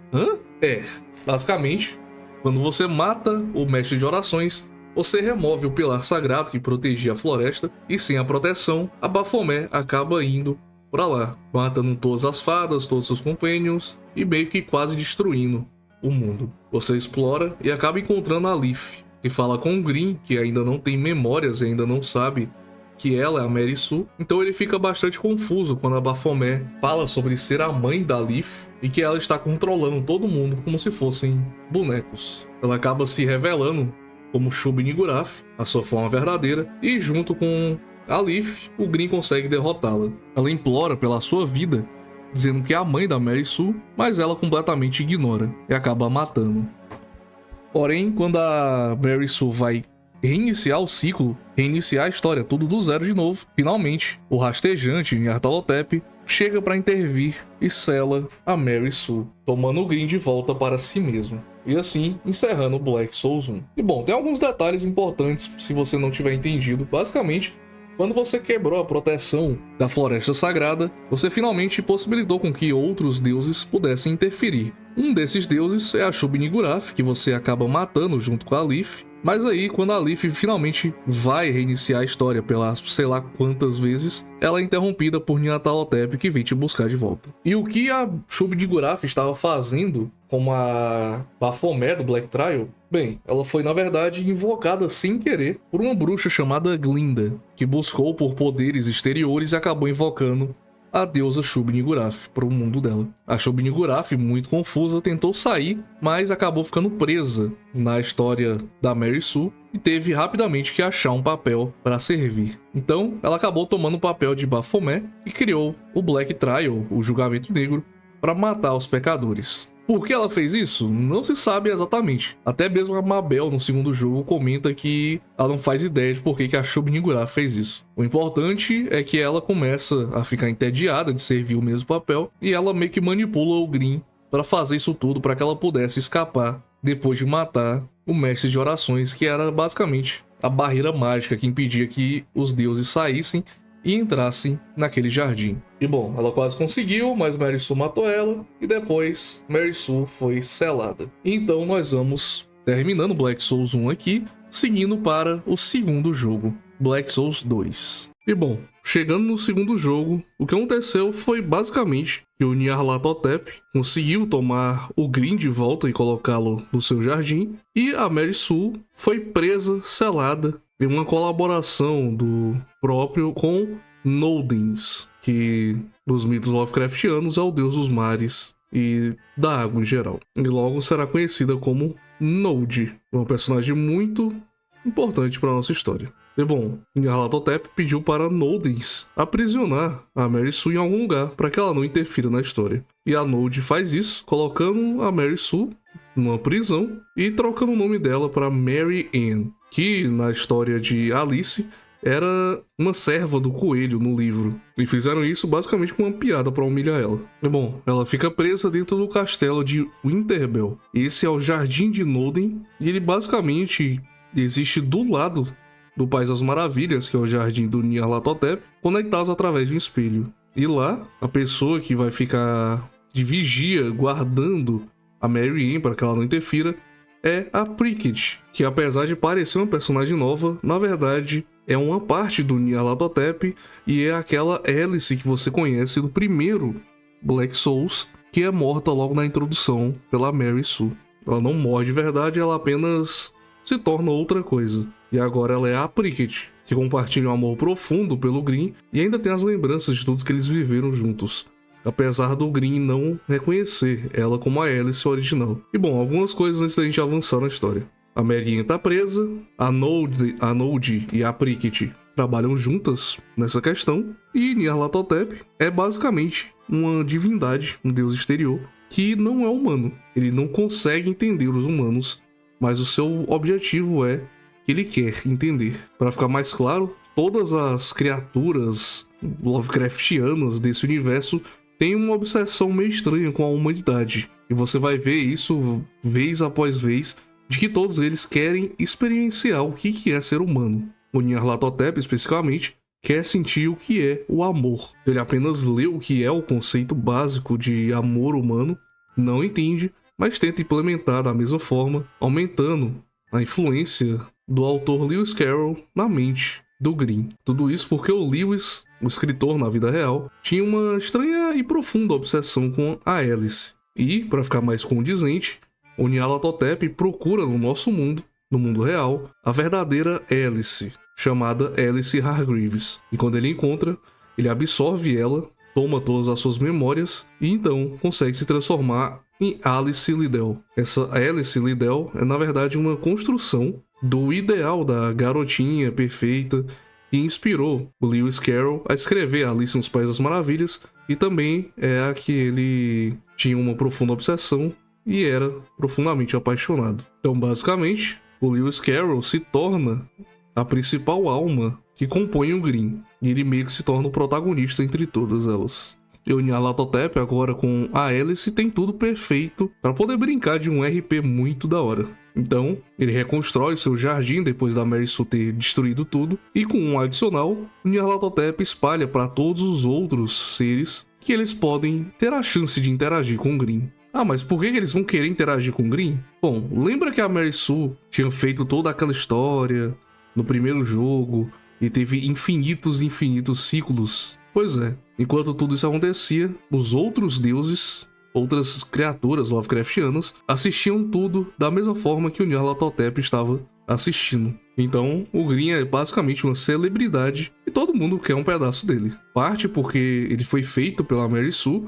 Basicamente, Quando você mata o mestre de orações, você remove o pilar sagrado que protegia a floresta, e sem a proteção, a Baphomet acaba indo pra lá, matando todas as fadas, todos seus companions, e meio que quase destruindo o mundo. Você explora e acaba encontrando a Leaf, que fala com o Green, que ainda não tem memórias e ainda não sabe que ela é a Mary Sue. Então ele fica bastante confuso quando a Baphomet fala sobre ser a mãe da Leaf e que ela está controlando todo mundo como se fossem bonecos. Ela acaba se revelando como Shub-Niggurath, a sua forma verdadeira, e junto com a Leaf, o Green consegue derrotá-la. Ela implora pela sua vida, dizendo que é a mãe da Mary Sue, mas ela completamente ignora e acaba matando. Porém, quando a Mary Sue vai reiniciar o ciclo, reiniciar a história, tudo do zero de novo, finalmente, o rastejante Nyarlathotep chega para intervir e sela a Mary Sue, tomando o Green de volta para si mesmo. E assim, encerrando o Black Souls 1. E bom, tem alguns detalhes importantes se você não tiver entendido. Basicamente, quando você quebrou a proteção da Floresta Sagrada, você finalmente possibilitou com que outros deuses pudessem interferir. Um desses deuses é a Shub-Niggurath, que você acaba matando junto com a Leaf. Mas aí, quando a Leaf finalmente vai reiniciar a história pela sei lá quantas vezes, ela é interrompida por Nyarlathotep, que vem te buscar de volta. E o que a Shub-Niggurath estava fazendo com a Baphomet do Black Trial? Bem, ela foi na verdade invocada sem querer por uma bruxa chamada Glinda, que buscou por poderes exteriores e acabou invocando a deusa Shub-Niggurath para o mundo dela. A Shub-Niggurath, muito confusa, tentou sair, mas acabou ficando presa na história da Mary Sue e teve rapidamente que achar um papel para servir. Então, ela acabou tomando o papel de Baphomet e criou o Black Trial, o julgamento negro, para matar os pecadores. Por que ela fez isso? Não se sabe exatamente. Até mesmo a Mabel, no segundo jogo, comenta que ela não faz ideia de por que a Shub-Niggurath fez isso. O importante é que ela começa a ficar entediada de servir o mesmo papel e ela meio que manipula o Green para fazer isso tudo para que ela pudesse escapar depois de matar o mestre de orações, que era basicamente a barreira mágica que impedia que os deuses saíssem e entrassem naquele jardim. E bom, ela quase conseguiu, mas Mary Sue matou ela, e depois Mary Sue foi selada. Então nós vamos terminando Black Souls 1 aqui, seguindo para o segundo jogo, Black Souls 2. E bom, chegando no segundo jogo, o que aconteceu foi basicamente que o Nyarlathotep conseguiu tomar o Green de volta e colocá-lo no seu jardim, e a Mary Sue foi presa, selada, em uma colaboração do próprio com Nodens, que nos mitos Lovecraftianos é o deus dos mares e da água em geral. E logo será conhecida como Node, uma personagem muito importante para a nossa história. E bom, Nyarlathotep pediu para Nodens aprisionar a Mary Sue em algum lugar para que ela não interfira na história. E a Node faz isso, colocando a Mary Sue numa prisão e trocando o nome dela para Mary Ann, que na história de Alice era uma serva do coelho no livro. E fizeram isso basicamente com uma piada para humilhar ela. E bom, ela fica presa dentro do castelo de Winterbell. Esse é o Jardim de Noden, e ele basicamente existe do lado do País das Maravilhas, que é o Jardim do Nyarlathotep, conectados através de um espelho. E lá, a pessoa que vai ficar de vigia, guardando a Mary Ann para que ela não interfira, é a Prickett, que apesar de parecer uma personagem nova, na verdade é uma parte do Nyarlathotep e é aquela Alice que você conhece do primeiro Black Souls, que é morta logo na introdução pela Mary Sue. Ela não morre de verdade, ela apenas se torna outra coisa. E agora ela é a Prickett, que compartilha um amor profundo pelo Green e ainda tem as lembranças de tudo que eles viveram juntos, apesar do Green não reconhecer ela como a Alice original. E bom, algumas coisas antes da gente avançar na história. A Mary Ann tá presa, a Node e a Prickett trabalham juntas nessa questão, e Nyarlathotep é basicamente uma divindade, um deus exterior, que não é humano. Ele não consegue entender os humanos, mas o seu objetivo é que ele quer entender. Para ficar mais claro, todas as criaturas Lovecraftianas desse universo têm uma obsessão meio estranha com a humanidade. E você vai ver isso vez após vez, de que todos eles querem experienciar o que é ser humano. O Nyarlathotep, especificamente, quer sentir o que é o amor. Ele apenas lê o que é o conceito básico de amor humano, não entende, mas tenta implementar da mesma forma, aumentando a influência do autor Lewis Carroll na mente do Grimm. Tudo isso porque o Lewis, o escritor na vida real, tinha uma estranha e profunda obsessão com a Alice. E, para ficar mais condizente, o Nyarlathotep procura no nosso mundo, no mundo real, a verdadeira Alice, chamada Alice Hargreaves. E quando ele encontra, ele absorve ela, toma todas as suas memórias e então consegue se transformar em Alice Liddell. Essa Alice Liddell é, na verdade, uma construção do ideal da garotinha perfeita que inspirou o Lewis Carroll a escrever Alice nos País das Maravilhas, e também é a que ele tinha uma profunda obsessão e era profundamente apaixonado. Então, basicamente, o Lewis Carroll se torna a principal alma que compõe o Grimm, e ele meio que se torna o protagonista entre todas elas. E o Nyarlathotep, agora com a Alice, tem tudo perfeito para poder brincar de um RP muito da hora. Então, ele reconstrói seu jardim depois da Mary Sue ter destruído tudo, e com um adicional, o Nyarlathotep espalha para todos os outros seres que eles podem ter a chance de interagir com o Grimm. Ah, mas por que eles vão querer interagir com o Grimm? Bom, lembra que a Mary Sue tinha feito toda aquela história no primeiro jogo e teve infinitos ciclos? Pois é, enquanto tudo isso acontecia, os outros deuses, outras criaturas Lovecraftianas, assistiam tudo da mesma forma que o Nyarlathotep estava assistindo. Então, o Grimm é basicamente uma celebridade e todo mundo quer um pedaço dele. Parte porque ele foi feito pela Mary Sue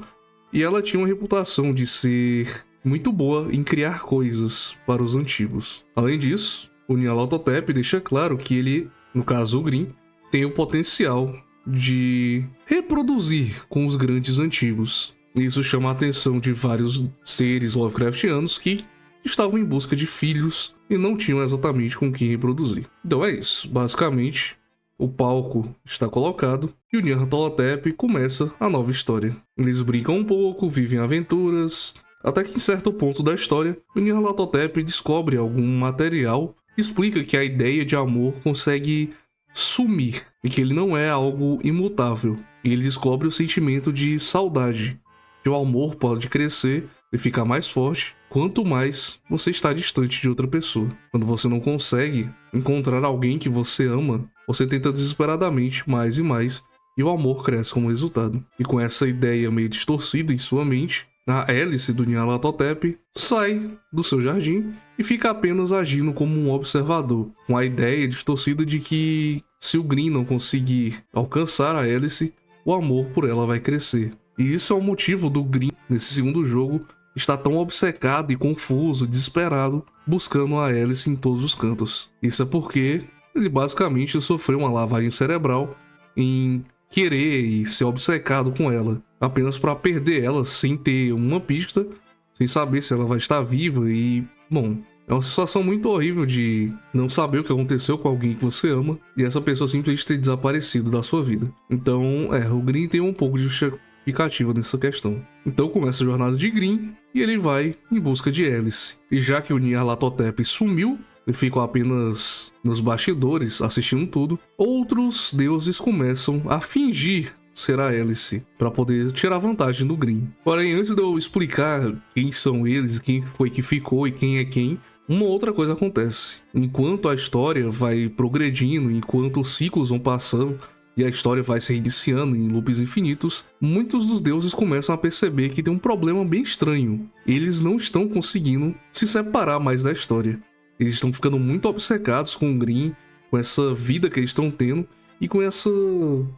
e ela tinha uma reputação de ser muito boa em criar coisas para os antigos. Além disso, o Nyarlathotep deixa claro que ele, no caso o Grimm, tem o potencial de reproduzir com os grandes antigos. Isso chama a atenção de vários seres Lovecraftianos que estavam em busca de filhos e não tinham exatamente com quem reproduzir. Então é isso, basicamente o palco está colocado e o Nyarlathotep começa a nova história. Eles brincam um pouco, vivem aventuras, até que em certo ponto da história, o Nyarlathotep descobre algum material que explica que a ideia de amor consegue sumir e que ele não é algo imutável. E ele descobre o sentimento de saudade, que o amor pode crescer e ficar mais forte quanto mais você está distante de outra pessoa. Quando você não consegue encontrar alguém que você ama, você tenta desesperadamente mais e mais, e o amor cresce como resultado. E com essa ideia meio distorcida em sua mente, a Alice do Nyarlathotep sai do seu jardim e fica apenas agindo como um observador, com a ideia distorcida de que se o Grimm não conseguir alcançar a Alice, o amor por ela vai crescer. E isso é o motivo do Grimm, nesse segundo jogo, estar tão obcecado e confuso, desesperado, buscando a Alice em todos os cantos. Isso é porque ele basicamente sofreu uma lavagem cerebral em querer e ser obcecado com ela, apenas para perder ela sem ter uma pista, sem saber se ela vai estar viva e, bom, é uma sensação muito horrível de não saber o que aconteceu com alguém que você ama e essa pessoa simplesmente ter desaparecido da sua vida. Então, o Grimm tem um pouco de justificativa nessa questão. Então começa a jornada de Grimm e ele vai em busca de Alice. E já que o Nyarlathotep sumiu e ficou apenas nos bastidores assistindo tudo, outros deuses começam a fingir ser a Alice para poder tirar vantagem do Grimm. Porém, antes de eu explicar quem são eles, quem foi que ficou e quem é quem, uma outra coisa acontece. Enquanto a história vai progredindo, enquanto os ciclos vão passando e a história vai se reiniciando em loops infinitos, muitos dos deuses começam a perceber que tem um problema bem estranho. Eles não estão conseguindo se separar mais da história. Eles estão ficando muito obcecados com o Grimm, com essa vida que eles estão tendo e com essa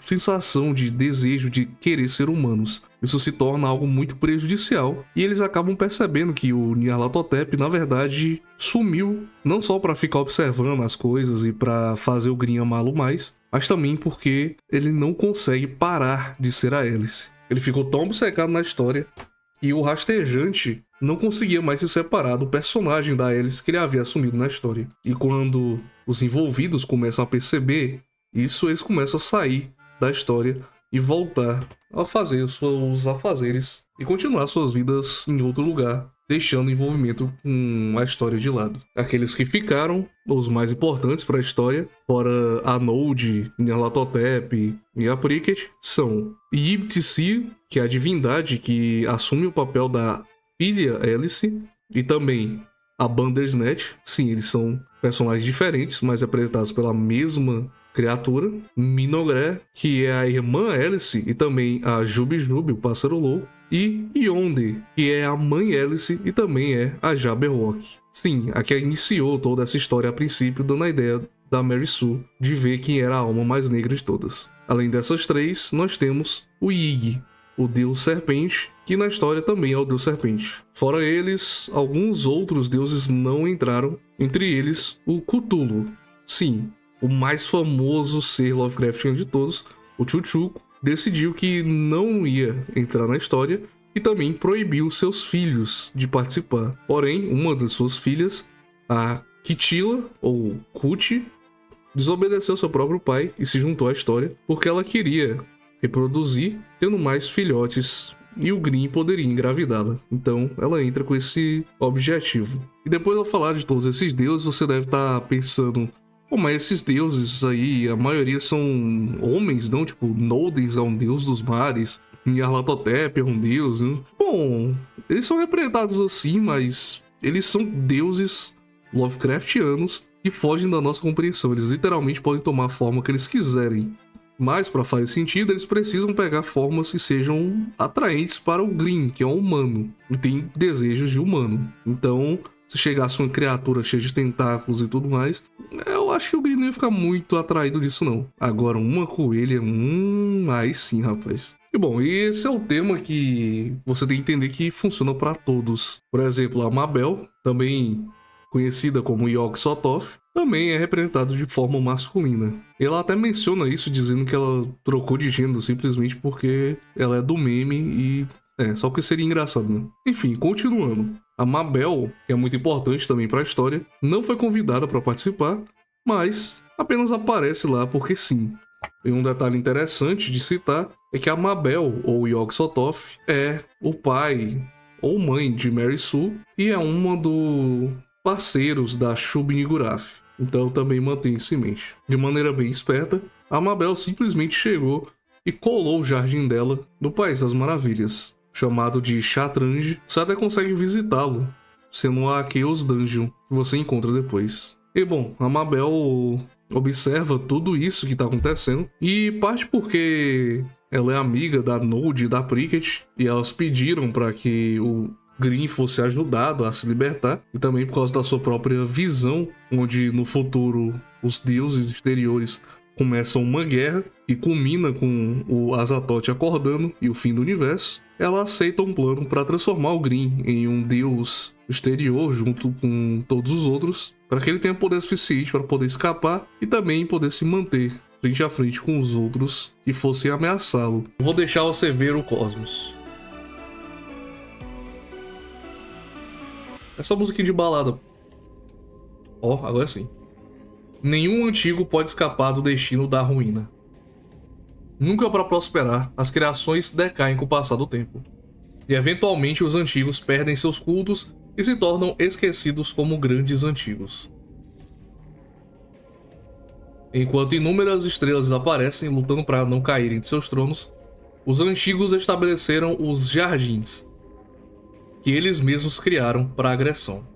sensação de desejo de querer ser humanos. Isso se torna algo muito prejudicial e eles acabam percebendo que o Nyarlathotep, na verdade, sumiu não só para ficar observando as coisas e para fazer o Grimm amá-lo mais, mas também porque ele não consegue parar de ser a Alice. Ele ficou tão obcecado na história que o rastejante não conseguia mais se separar do personagem da Alice que ele havia assumido na história. E quando os envolvidos começam a perceber isso, eles começam a sair da história e voltar a fazer os seus afazeres e continuar suas vidas em outro lugar, deixando o envolvimento com a história de lado. Aqueles que ficaram, os mais importantes para a história, fora a Node, Nyarlathotep e a Pricket, são Yib-Tsi, que é a divindade que assume o papel da filha Alice, e também a Bandersnatch. Sim, eles são personagens diferentes, mas apresentados pela mesma criatura. Minogré, que é a irmã Alice, e também a Jubi Jubi, o pássaro louco. E Yonde, que é a mãe Alice e também é a Jabberwock. Sim, a que iniciou toda essa história a princípio, dando a ideia da Mary Sue de ver quem era a alma mais negra de todas. Além dessas três, nós temos o Ig, o deus serpente, que na história também é o deus serpente. Fora eles, alguns outros deuses não entraram, entre eles o Cthulhu. Sim, o mais famoso ser Lovecraftiano de todos, o Chuchuco, decidiu que não ia entrar na história e também proibiu seus filhos de participar. Porém, uma das suas filhas, a Kitila, ou Kuti, desobedeceu seu próprio pai e se juntou à história porque ela queria reproduzir, tendo mais filhotes, e o Grimm poderia engravidá-la. Então ela entra com esse objetivo. E depois de eu falar de todos esses deuses, você deve estar pensando: pô, mas esses deuses aí, a maioria são homens, não? Tipo, Nodens é um deus dos mares, Nyarlathotep é um deus, né? Bom, eles são representados assim, mas eles são deuses Lovecraftianos que fogem da nossa compreensão. Eles literalmente podem tomar a forma que eles quiserem. Mas, para fazer sentido, eles precisam pegar formas que sejam atraentes para o Grimm, que é um humano, e tem desejos de humano. Então, se chegasse uma criatura cheia de tentáculos e tudo mais, eu acho que o Grimm não ia ficar muito atraído disso, não. Agora, uma coelha, aí sim, rapaz. E bom, esse é o tema que você tem que entender que funciona para todos. Por exemplo, a Mabel, também conhecida como Yog-Sothoth, também é representada de forma masculina. Ela até menciona isso, dizendo que ela trocou de gênero simplesmente porque ela é do meme e... só que seria engraçado, né? Enfim, continuando. A Mabel, que é muito importante também para a história, não foi convidada para participar, mas apenas aparece lá porque sim. E um detalhe interessante de citar é que a Mabel, ou Yog-Sothoth, é o pai ou mãe de Mary Sue e é uma dos parceiros da Shub-Niggurath. Então também mantém isso em mente. De maneira bem esperta, a Mabel simplesmente chegou e colou o jardim dela no País das Maravilhas, chamado de Shatranj. Você até consegue visitá-lo, sendo a Chaos Dungeon, que você encontra depois. E bom, a Mabel observa tudo isso que está acontecendo, e parte porque ela é amiga da Node e da Pricket, e elas pediram para que o Grimm fosse ajudado a se libertar, e também por causa da sua própria visão, onde no futuro os deuses exteriores começam uma guerra e culmina com o Azathoth acordando e o fim do universo. Ela aceita um plano para transformar o Grimm em um deus exterior junto com todos os outros, para que ele tenha poder suficiente para poder escapar e também poder se manter frente a frente com os outros que fossem ameaçá-lo. Vou deixar você ver o cosmos. Essa música de balada. Ó, agora sim. Nenhum antigo pode escapar do destino da ruína. Nunca para prosperar, as criações decaem com o passar do tempo. E eventualmente os antigos perdem seus cultos e se tornam esquecidos como grandes antigos. Enquanto inúmeras estrelas desaparecem lutando para não caírem de seus tronos, os antigos estabeleceram os jardins, que eles mesmos criaram para a agressão.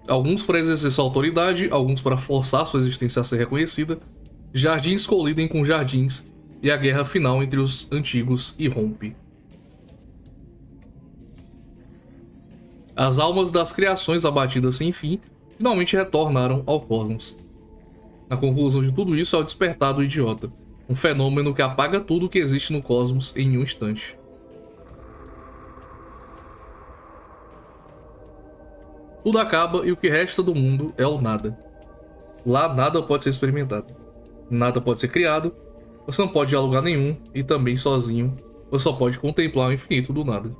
Alguns para exercer sua autoridade, alguns para forçar sua existência a ser reconhecida. Jardins colidem com jardins e a guerra final entre os antigos irrompe. As almas das criações abatidas sem fim finalmente retornaram ao cosmos. A conclusão de tudo isso é o despertar do idiota, um fenômeno que apaga tudo o que existe no cosmos em um instante. Tudo acaba e o que resta do mundo é o nada. Lá nada pode ser experimentado. Nada pode ser criado. Você não pode ir a lugar nenhum e também sozinho. Você só pode contemplar o infinito do nada.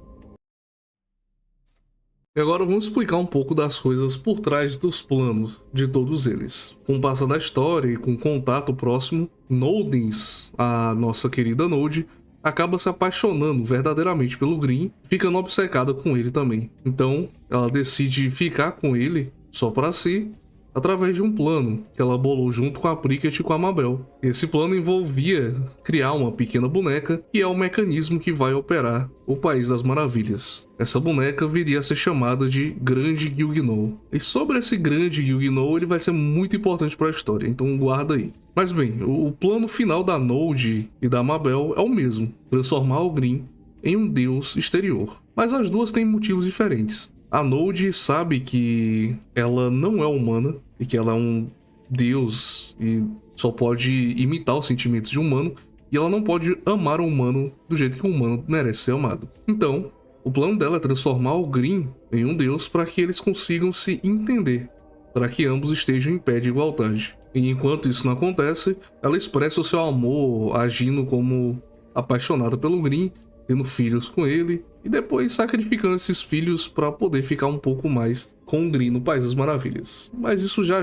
E agora vamos explicar um pouco das coisas por trás dos planos de todos eles. Com o passar da história e com o contato próximo, Nodens, a nossa querida Node, acaba se apaixonando verdadeiramente pelo Grimm, ficando obcecada com ele também. Então, ela decide ficar com ele só para si através de um plano que ela bolou junto com a Pricket e com a Mabel. Esse plano envolvia criar uma pequena boneca, que é o mecanismo que vai operar o País das Maravilhas. Essa boneca viria a ser chamada de Grande Gilgnou. E sobre esse Grande Gilgnou, ele vai ser muito importante para a história, então guarda aí. Mas bem, o plano final da Node e da Mabel é o mesmo: transformar o Grimm em um deus exterior. Mas as duas têm motivos diferentes. A Node sabe que ela não é humana e que ela é um deus e só pode imitar os sentimentos de um humano, e ela não pode amar o humano do jeito que o humano merece ser amado. Então, o plano dela é transformar o Grimm em um deus para que eles consigam se entender, para que ambos estejam em pé de igualdade. E enquanto isso não acontece, ela expressa o seu amor agindo como apaixonada pelo Grimm, tendo filhos com ele, e depois sacrificando esses filhos para poder ficar um pouco mais com o Grimm no País das Maravilhas. Mas isso já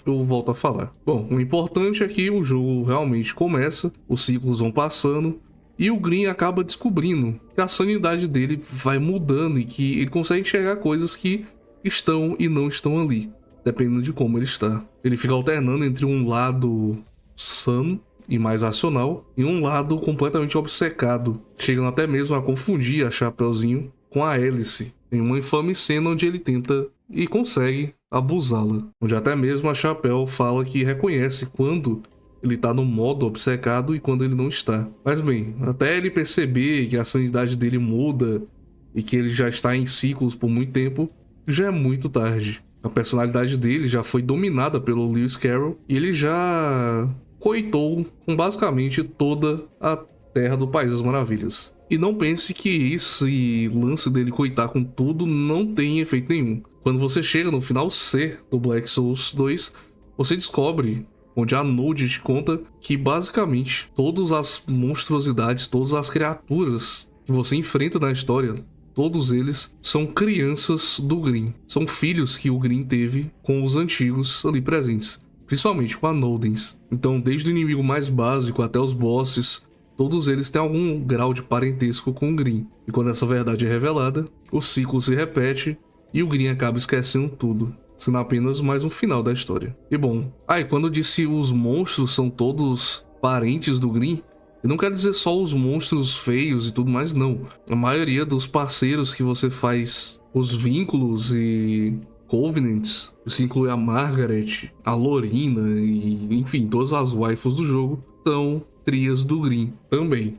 eu volto a falar. Bom, o importante é que o jogo realmente começa, os ciclos vão passando, e o Grimm acaba descobrindo que a sanidade dele vai mudando e que ele consegue enxergar coisas que estão e não estão ali, dependendo de como ele está. Ele fica alternando entre um lado sano e mais racional, e um lado completamente obcecado, chegando até mesmo a confundir a Chapeuzinho com a Alice, em uma infame cena onde ele tenta e consegue abusá-la, onde até mesmo a Chapéu fala que reconhece quando ele tá no modo obcecado e quando ele não está. Mas bem, até ele perceber que a sanidade dele muda e que ele já está em ciclos por muito tempo, já é muito tarde. A personalidade dele já foi dominada pelo Lewis Carroll e ele já coitou com basicamente toda a Terra do País das Maravilhas. E não pense que esse lance dele coitar com tudo não tem efeito nenhum. Quando você chega no final C do Black Souls 2, você descobre, onde a Node te conta, que basicamente todas as monstruosidades, todas as criaturas que você enfrenta na história, todos eles são crianças do Grimm. São filhos que o Grimm teve com os antigos ali presentes, principalmente com a Nodens. Então, desde o inimigo mais básico até os bosses, todos eles têm algum grau de parentesco com o Grimm. E quando essa verdade é revelada, o ciclo se repete e o Grimm acaba esquecendo tudo, sendo apenas mais um final da história. E bom, quando eu disse os monstros são todos parentes do Grimm, eu não quero dizer só os monstros feios e tudo mais, não. A maioria dos parceiros que você faz os vínculos e covenants, isso inclui a Margaret, a Lorina e, enfim, todas as waifus do jogo, são crias do Grimm também.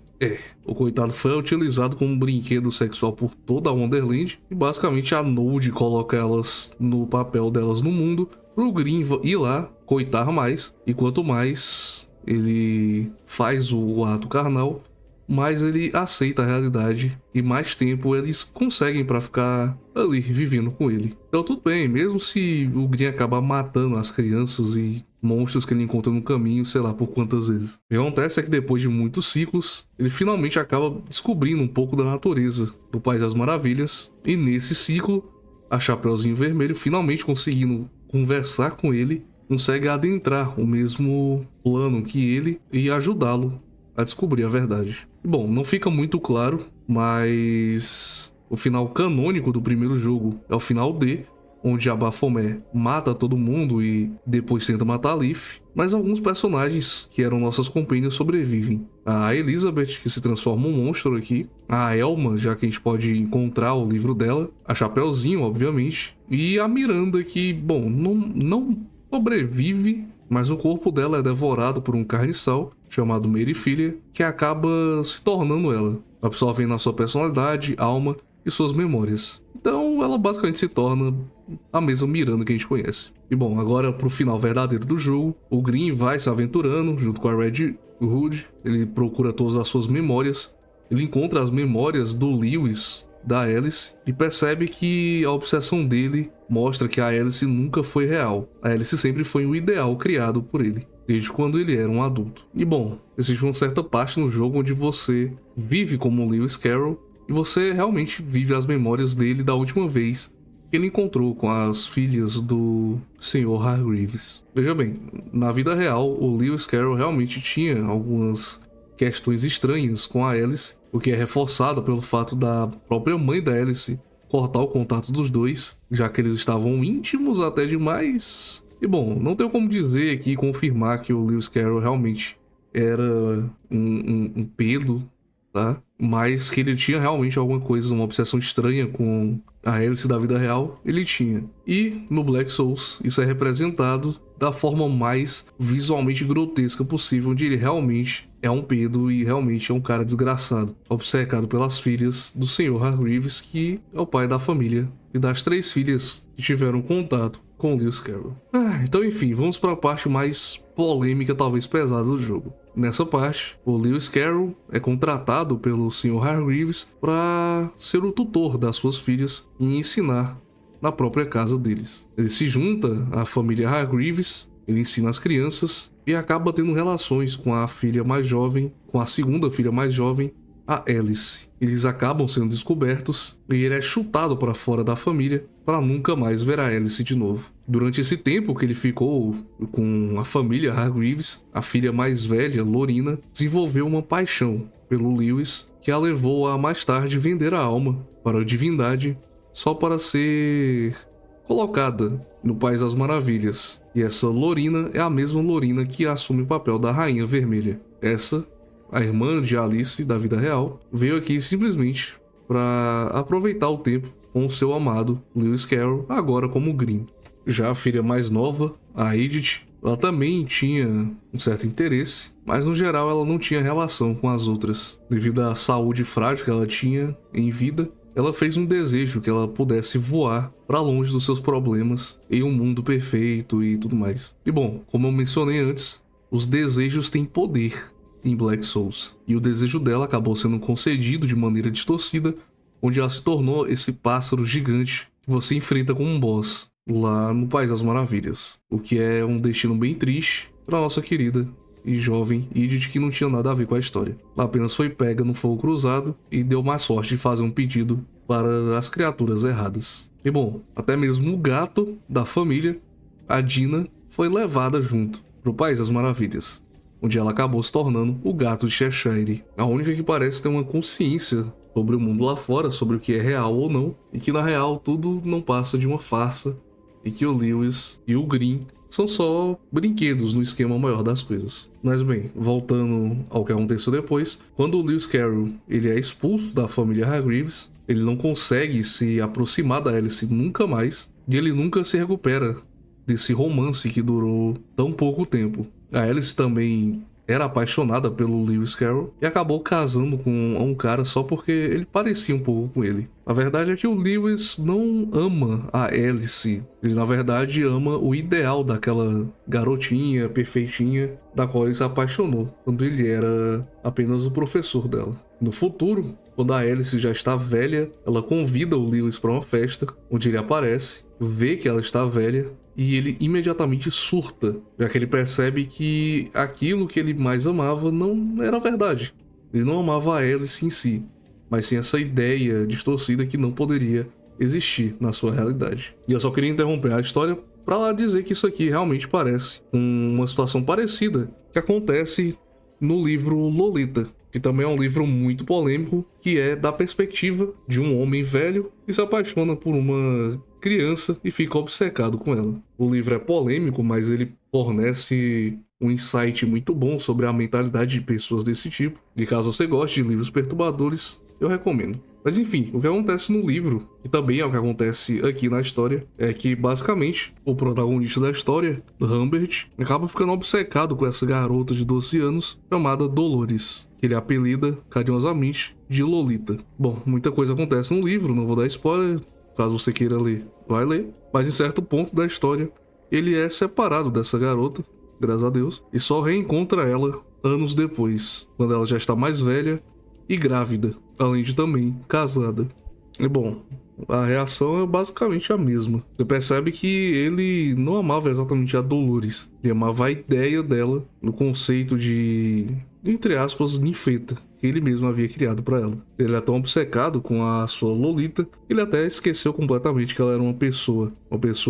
O coitado foi utilizado como brinquedo sexual por toda a Wonderland, e basicamente a Node coloca elas no papel delas no mundo, pro Grimm ir lá, coitar mais, e quanto mais ele faz o ato carnal, mais ele aceita a realidade e mais tempo eles conseguem pra ficar ali vivendo com ele. Então tudo bem, mesmo se o Grimm acabar matando as crianças e monstros que ele encontra no caminho, sei lá por quantas vezes. O que acontece é que depois de muitos ciclos, ele finalmente acaba descobrindo um pouco da natureza do País das Maravilhas, e nesse ciclo, a Chapeuzinho Vermelho, finalmente conseguindo conversar com ele, consegue adentrar o mesmo plano que ele e ajudá-lo a descobrir a verdade. Bom, não fica muito claro, mas o final canônico do primeiro jogo é o final D, onde a Baphomet mata todo mundo e depois tenta matar a Leaf, mas alguns personagens que eram nossas companhias sobrevivem. A Elizabeth, que se transforma um monstro aqui, a Elma, já que a gente pode encontrar o livro dela, a Chapeuzinho, obviamente, e a Miranda, que, bom, não sobrevive, mas o corpo dela é devorado por um carniçal chamado Merifilha, que acaba se tornando ela, absorvendo a sua personalidade, alma e suas memórias. Então ela basicamente se torna a mesma Miranda que a gente conhece. E bom, agora pro final verdadeiro do jogo, o Grimm vai se aventurando junto com a Red Hood, ele procura todas as suas memórias, ele encontra as memórias do Lewis, da Alice, e percebe que a obsessão dele mostra que a Alice nunca foi real. A Alice sempre foi um ideal criado por ele, desde quando ele era um adulto. E bom, existe uma certa parte no jogo onde você vive como Lewis Carroll, e você realmente vive as memórias dele da última vez que ele encontrou com as filhas do Sr. Hargreaves. Veja bem, na vida real, o Lewis Carroll realmente tinha algumas questões estranhas com a Alice, o que é reforçado pelo fato da própria mãe da Alice cortar o contato dos dois, já que eles estavam íntimos até demais. E bom, não tenho como dizer aqui, confirmar que o Lewis Carroll realmente era um pedo, tá? Mas que ele tinha realmente alguma coisa, uma obsessão estranha com a Alice da vida real, ele tinha. E no Black Souls, isso é representado da forma mais visualmente grotesca possível, onde ele realmente é um pedo e realmente é um cara desgraçado, obcecado pelas filhas do Sr. Hargreaves, que é o pai da família e das 3 filhas que tiveram contato com Lewis Carroll. Então, enfim, vamos para a parte mais polêmica, talvez pesada do jogo. Nessa parte, o Lewis Carroll é contratado pelo Sr. Hargreaves para ser o tutor das suas filhas e ensinar na própria casa deles. Ele se junta à família Hargreaves, ele ensina as crianças e acaba tendo relações com a filha mais jovem, com a segunda filha mais jovem, a Alice. Eles acabam sendo descobertos e ele é chutado para fora da família para nunca mais ver a Alice de novo. Durante esse tempo que ele ficou com a família Hargreaves, a filha mais velha, Lorina, desenvolveu uma paixão pelo Lewis que a levou a mais tarde vender a alma para a divindade só para ser colocada no País das Maravilhas. E essa Lorina é a mesma Lorina que assume o papel da Rainha Vermelha. Essa, a irmã de Alice da vida real, veio aqui simplesmente para aproveitar o tempo com o seu amado Lewis Carroll, agora como Grimm. Já a filha mais nova, a Edith, ela também tinha um certo interesse, mas no geral ela não tinha relação com as outras. Devido à saúde frágil que ela tinha em vida, ela fez um desejo que ela pudesse voar para longe dos seus problemas em um mundo perfeito e tudo mais. E bom, como eu mencionei antes, os desejos têm poder em Black Souls, e o desejo dela acabou sendo concedido de maneira distorcida, onde ela se tornou esse pássaro gigante que você enfrenta como um boss lá no País das Maravilhas, o que é um destino bem triste para nossa querida e jovem Edith, que não tinha nada a ver com a história. Ela apenas foi pega no fogo cruzado e deu mais sorte de fazer um pedido para as criaturas erradas. E bom, até mesmo o gato da família, a Dina, foi levada junto para o País das Maravilhas, onde ela acabou se tornando o gato de Cheshire, a única que parece ter uma consciência sobre o mundo lá fora, sobre o que é real ou não, e que na real tudo não passa de uma farsa, e que o Lewis e o Grimm são só brinquedos no esquema maior das coisas. Mas bem, voltando ao que aconteceu depois, quando o Lewis Carroll ele é expulso da família Hargreaves, ele não consegue se aproximar da Alice nunca mais, e ele nunca se recupera desse romance que durou tão pouco tempo. A Alice também era apaixonada pelo Lewis Carroll e acabou casando com um cara só porque ele parecia um pouco com ele. A verdade é que o Lewis não ama a Alice. Ele, na verdade, ama o ideal daquela garotinha perfeitinha da qual ele se apaixonou, quando ele era apenas o professor dela. No futuro, quando a Alice já está velha, ela convida o Lewis para uma festa, onde ele aparece, vê que ela está velha, e ele imediatamente surta, já que ele percebe que aquilo que ele mais amava não era verdade. Ele não amava a Alice em si, mas sim essa ideia distorcida que não poderia existir na sua realidade. E eu só queria interromper a história para dizer que isso aqui realmente parece uma situação parecida que acontece no livro Lolita, que também é um livro muito polêmico, que é da perspectiva de um homem velho que se apaixona por uma criança e fica obcecado com ela. O livro é polêmico, mas ele fornece um insight muito bom sobre a mentalidade de pessoas desse tipo. E caso você goste de livros perturbadores, eu recomendo. Mas enfim, o que acontece no livro, e também é o que acontece aqui na história, é que basicamente o protagonista da história, Humbert, acaba ficando obcecado com essa garota de 12 anos chamada Dolores, que ele apelida carinhosamente de Lolita. Bom, muita coisa acontece no livro, não vou dar spoiler, caso você queira ler, vai ler. Mas em certo ponto da história, ele é separado dessa garota, graças a Deus, e só reencontra ela anos depois, quando ela já está mais velha e grávida, além de também casada. E bom, a reação é basicamente a mesma. Você percebe que ele não amava exatamente a Dolores, ele amava a ideia dela no conceito de, entre aspas, ninfeta, que ele mesmo havia criado para ela. Ele é tão obcecado com a sua Lolita, ele até esqueceu completamente que ela era uma pessoa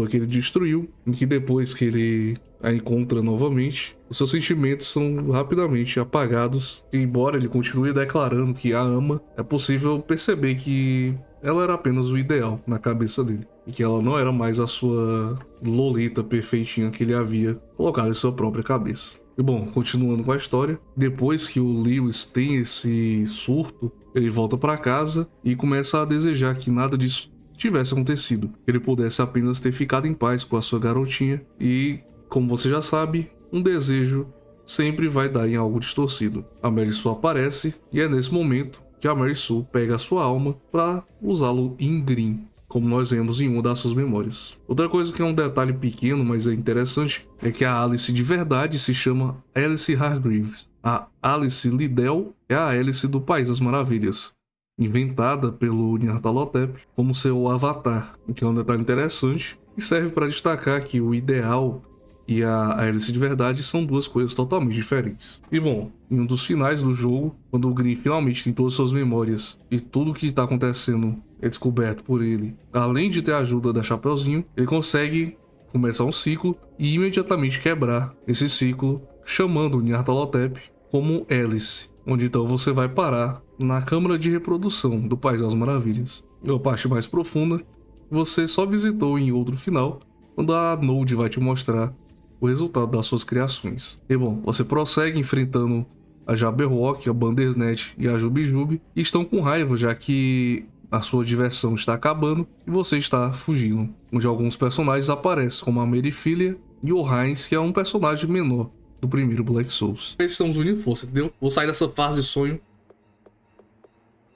que ele destruiu, e que depois que ele a encontra novamente, os seus sentimentos são rapidamente apagados. E embora ele continue declarando que a ama, é possível perceber que ela era apenas o ideal na cabeça dele. E que ela não era mais a sua Lolita perfeitinha que ele havia colocado em sua própria cabeça. E bom, continuando com a história, depois que o Lewis tem esse surto, ele volta para casa e começa a desejar que nada disso tivesse acontecido. Que ele pudesse apenas ter ficado em paz com a sua garotinha e, como você já sabe, um desejo sempre vai dar em algo distorcido. A Mary Sue aparece e é nesse momento que a Mary Sue pega a sua alma para usá-lo em Green, como nós vemos em uma das suas memórias. Outra coisa que é um detalhe pequeno, mas é interessante, é que a Alice de verdade se chama Alice Hargreaves. A Alice Liddell é a Alice do País das Maravilhas, inventada pelo Nyarlathotep como seu avatar, o que é um detalhe interessante e serve para destacar que o ideal e a Alice de verdade são duas coisas totalmente diferentes. E bom, em um dos finais do jogo, quando o Green finalmente tem todas suas memórias e tudo o que está acontecendo é descoberto por ele, além de ter a ajuda da Chapeuzinho, ele consegue começar um ciclo e imediatamente quebrar esse ciclo, chamando o Nyarlathotep como Alice, onde então você vai parar na Câmara de Reprodução do País das Maravilhas. E a parte mais profunda, você só visitou em outro final, quando a Node vai te mostrar o resultado das suas criações. E bom, você prossegue enfrentando a Jabberwock, a Bandersnatch e a Jubijube, e estão com raiva já que a sua diversão está acabando e você está fugindo, onde alguns personagens aparecem, como a Meriphilia e o Heinz, que é um personagem menor do primeiro Black Souls. Estamos unindo força, entendeu? Vou sair dessa fase de sonho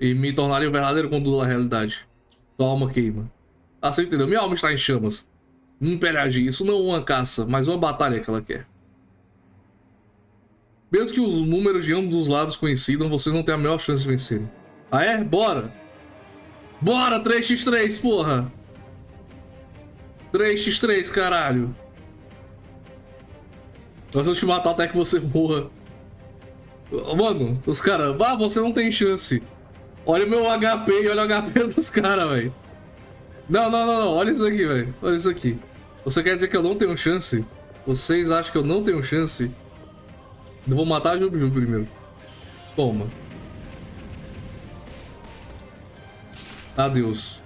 e me tornar o verdadeiro condutor da realidade. Sua alma queima. Ah, você entendeu? Minha alma está em chamas. Interagir. Isso não é uma caça, mas uma batalha que ela quer. Mesmo que os números de ambos os lados coincidam, vocês não têm a menor chance de vencerem. Ah é? Bora! Bora, 3x3, porra! 3x3, caralho! Nós vamos te matar até que você morra. Mano, os caras... Ah, você não tem chance. Olha o meu HP e olha o HP dos caras, velho. Não, não, não, não. Olha isso aqui, velho. Olha isso aqui. Você quer dizer que eu não tenho chance? Vocês acham que eu não tenho chance? Eu vou matar a Jubiju primeiro. Toma. Adeus.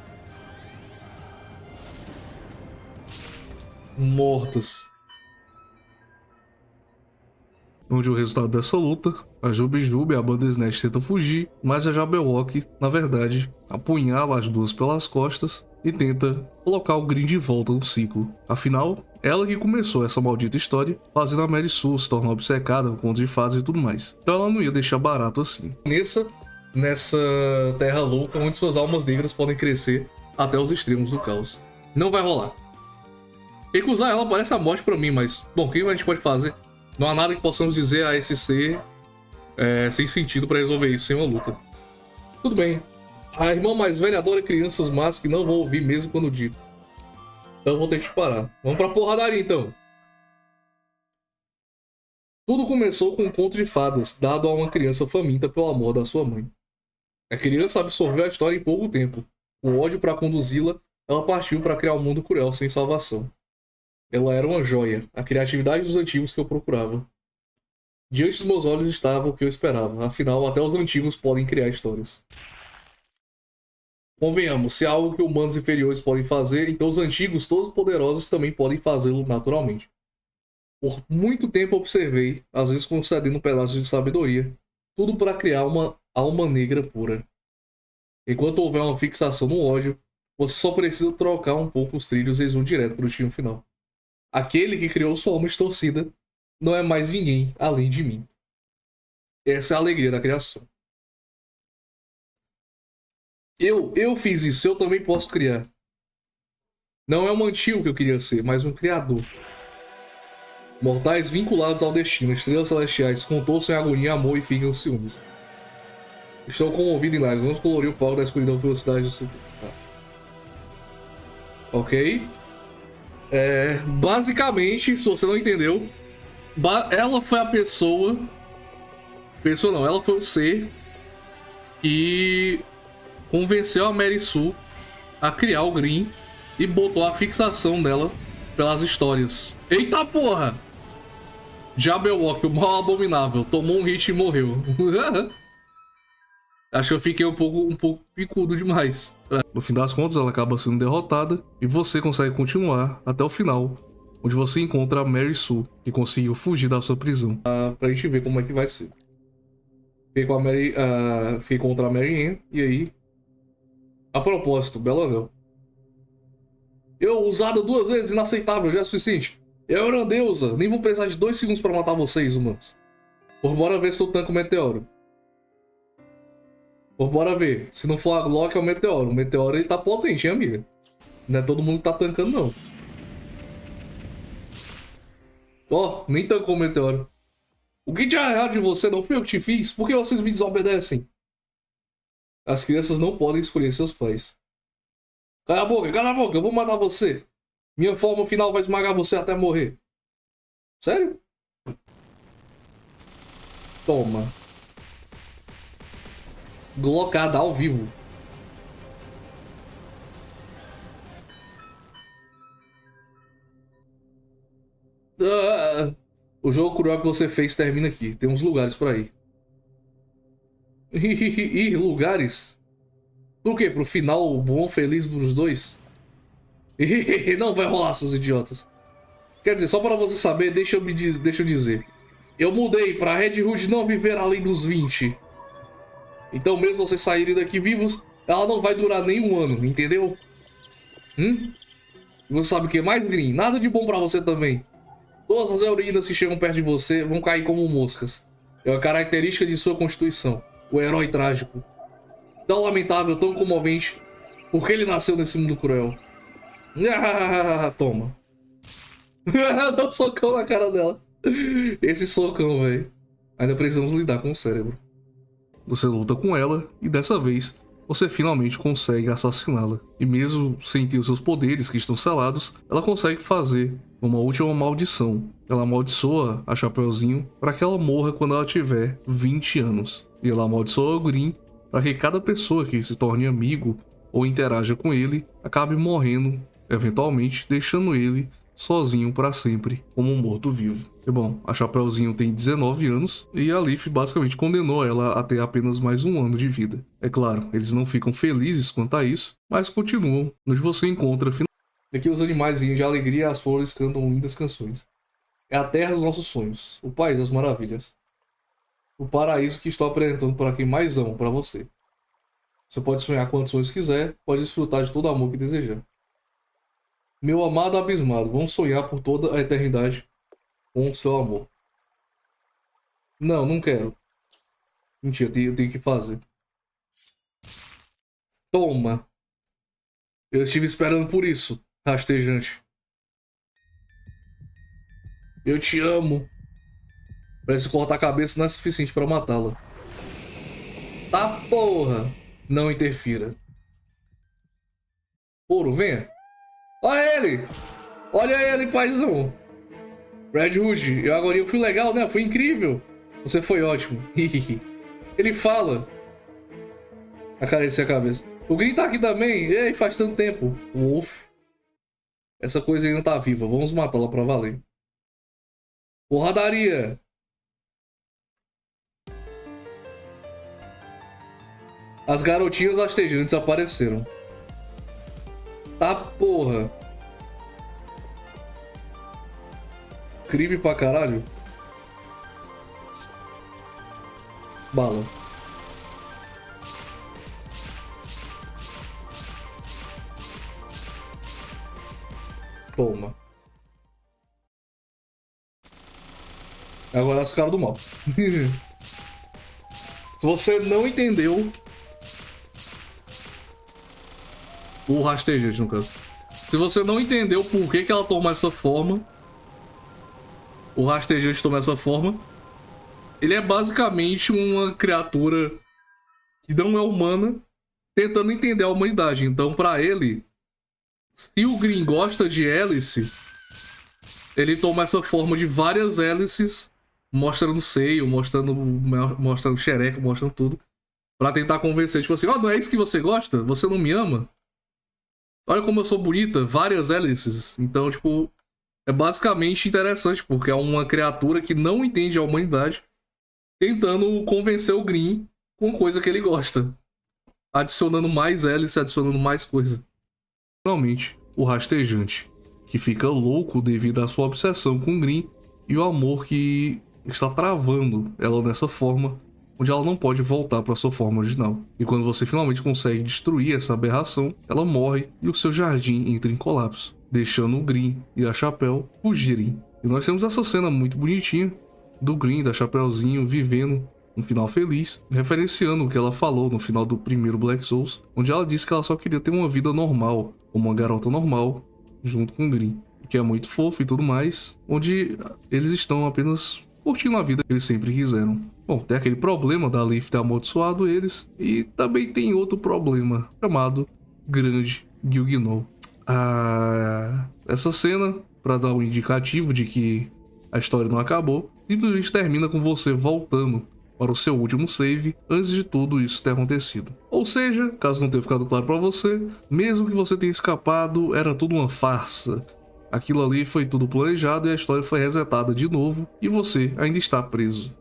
Mortos. Onde o resultado dessa luta, a Jubijube e a Bandersnatch tentam fugir, mas a Jabberwock, na verdade, apunhala as duas pelas costas e tenta colocar o Green de volta no ciclo. Afinal, ela que começou essa maldita história, fazendo a Mary Sue se tornar obcecada com contos de fadas e tudo mais. Então ela não ia deixar barato assim. Nessa terra louca onde suas almas negras podem crescer até os extremos do caos. Não vai rolar. Recusar ela parece a morte pra mim, mas, bom, o que a gente pode fazer? Não há nada que possamos dizer a esse ser sem sentido pra resolver isso sem uma luta. Tudo bem. A irmã mais velha adora crianças más que não vão ouvir mesmo quando digo. Então eu vou ter que te parar. Vamos pra porradaria então. Tudo começou com um conto de fadas dado a uma criança faminta pelo amor da sua mãe. A criança absorveu a história em pouco tempo. Com ódio para conduzi-la, ela partiu para criar um mundo cruel sem salvação. Ela era uma joia, a criatividade dos antigos que eu procurava. Diante dos meus olhos estava o que eu esperava, afinal até os antigos podem criar histórias. Convenhamos, se há algo que humanos inferiores podem fazer, então os antigos, todos poderosos, também podem fazê-lo naturalmente. Por muito tempo observei, às vezes concedendo um pedaço de sabedoria, tudo para criar uma alma negra pura. Enquanto houver uma fixação no ódio, você só precisa trocar um pouco os trilhos e eles vão direto para o destino final. Aquele que criou sua alma distorcida não é mais ninguém além de mim. Essa é a alegria da criação. Eu fiz isso, eu também posso criar. Não é um antigo que eu queria ser, mas um criador. Mortais vinculados ao destino, estrelas celestiais, contorçam em agonia, amor e ficam ciúmes. Estou comovido em lágrimas, vamos colorir o palco da escuridão e velocidade do... Tá. Ok. Basicamente, se você não entendeu, ela foi a pessoa... Pessoa não, ela foi o ser que convenceu a Mary Sue a criar o Green e botou a fixação dela pelas histórias. Eita porra! Jabberwock, o mal abominável, tomou um hit e morreu. Acho que eu fiquei um pouco picudo demais. No fim das contas, ela acaba sendo derrotada e você consegue continuar até o final, onde você encontra a Mary Sue, que conseguiu fugir da sua prisão. Pra gente ver como é que vai ser. Fiquei contra a Mary Ann, e aí... A propósito, belo anel. Eu, usado 2 vezes, inaceitável, já é suficiente. Eu era uma deusa, nem vou precisar de 2 segundos pra matar vocês, humanos. Por bora ver se tu tanca o meteoro. Por bora ver. Se não for a Glock, é o meteoro. O meteoro, ele tá potente, hein, amiga? Não é todo mundo que tá tancando, não. Ó, nem tancou o meteoro. O que de errado de você não foi eu que te fiz? Por que vocês me desobedecem? As crianças não podem escolher seus pais. Cala a boca, eu vou matar você. Minha forma final vai esmagar você até morrer. Sério? Toma. Glocada ao vivo. O jogo cruel que você fez termina aqui. Tem uns lugares por aí. Ih, lugares? Por quê? Pro final bom, feliz dos dois? Não vai rolar, seus idiotas. Quer dizer, só para você saber, deixa eu dizer. Eu mudei pra Red Hood não viver além dos 20. Então, mesmo vocês saírem daqui vivos, ela não vai durar nem 1 ano, entendeu? Você sabe o que mais, Green? Nada de bom pra você também. Todas as heroínas que chegam perto de você vão cair como moscas. É uma característica de sua constituição. O herói trágico. Tão lamentável, tão comovente. Porque ele nasceu nesse mundo cruel. Toma. Dá um socão na cara dela. Esse socão, velho. Ainda precisamos lidar com o cérebro. Você luta com ela e dessa vez você finalmente consegue assassiná-la. E mesmo sem ter os seus poderes que estão selados, ela consegue fazer uma última maldição. Ela amaldiçoa a Chapeuzinho para que ela morra quando ela tiver 20 anos. E ela amaldiçoa o Green para que cada pessoa que se torne amigo ou interaja com ele acabe morrendo, eventualmente deixando ele sozinho para sempre, como um morto-vivo. E bom, a Chapeuzinho tem 19 anos e a Leaf basicamente condenou ela a ter apenas mais 1 ano de vida. É claro, eles não ficam felizes quanto a isso, mas continuam onde você encontra. Aqui os animais de alegria e as flores cantam lindas canções. É a terra dos nossos sonhos, o país das maravilhas. O paraíso que estou apresentando para quem mais amo, para você. Você pode sonhar quantos sonhos quiser, pode desfrutar de todo o amor que desejar. Meu amado abismado, vamos sonhar por toda a eternidade com o seu amor. Não, não quero. Mentira, eu tenho que fazer. Toma. Eu estive esperando por isso, rastejante. Eu te amo. Parece que cortar a cabeça não é suficiente para matá-la. Tá porra. Não interfira. Ouro, venha. Olha ele! Olha ele, paizão! Red Hood, eu fui legal, né? Foi incrível! Você foi ótimo. Ele fala. Acaricia a cabeça. O Green tá aqui também. Ei, faz tanto tempo. Wolf. Essa coisa ainda tá viva. Vamos matá-la pra valer. Porradaria! As garotinhas rastejantes apareceram. Tá porra. Crime pra caralho. Bala. Toma. Agora é os caras do mal. Se você não entendeu... O rastejante, no caso. Se você não entendeu por que ela toma essa forma... O rastejante toma essa forma... Ele é basicamente uma criatura que não é humana, tentando entender a humanidade. Então, pra ele, se o Green gosta de hélice, ele toma essa forma de várias hélices, mostrando seio, mostrando xereca, mostrando tudo, pra tentar convencer, tipo assim, ó, não é isso que você gosta? Você não me ama? Olha como eu sou bonita, várias hélices. Então, tipo, é basicamente interessante, porque é uma criatura que não entende a humanidade, tentando convencer o Green com coisa que ele gosta. Adicionando mais hélice, adicionando mais coisa. Finalmente, o rastejante, que fica louco devido à sua obsessão com Green e o amor que está travando ela dessa forma, onde ela não pode voltar para sua forma original. E quando você finalmente consegue destruir essa aberração, ela morre e o seu jardim entra em colapso, deixando o Green e a Chapéu fugirem. E nós temos essa cena muito bonitinha do Green e da Chapeuzinho vivendo um final feliz, referenciando o que ela falou no final do primeiro Black Souls, onde ela disse que ela só queria ter uma vida normal, como uma garota normal, junto com o Green, que é muito fofo e tudo mais, onde eles estão apenas curtindo a vida que eles sempre quiseram. Bom, tem aquele problema da Leaf ter amaldiçoado eles, e também tem outro problema, chamado Grande Gilgnou. Essa cena, para dar um indicativo de que a história não acabou, simplesmente termina com você voltando para o seu último save antes de tudo isso ter acontecido. Ou seja, caso não tenha ficado claro para você, mesmo que você tenha escapado, era tudo uma farsa. Aquilo ali foi tudo planejado e a história foi resetada de novo e você ainda está preso.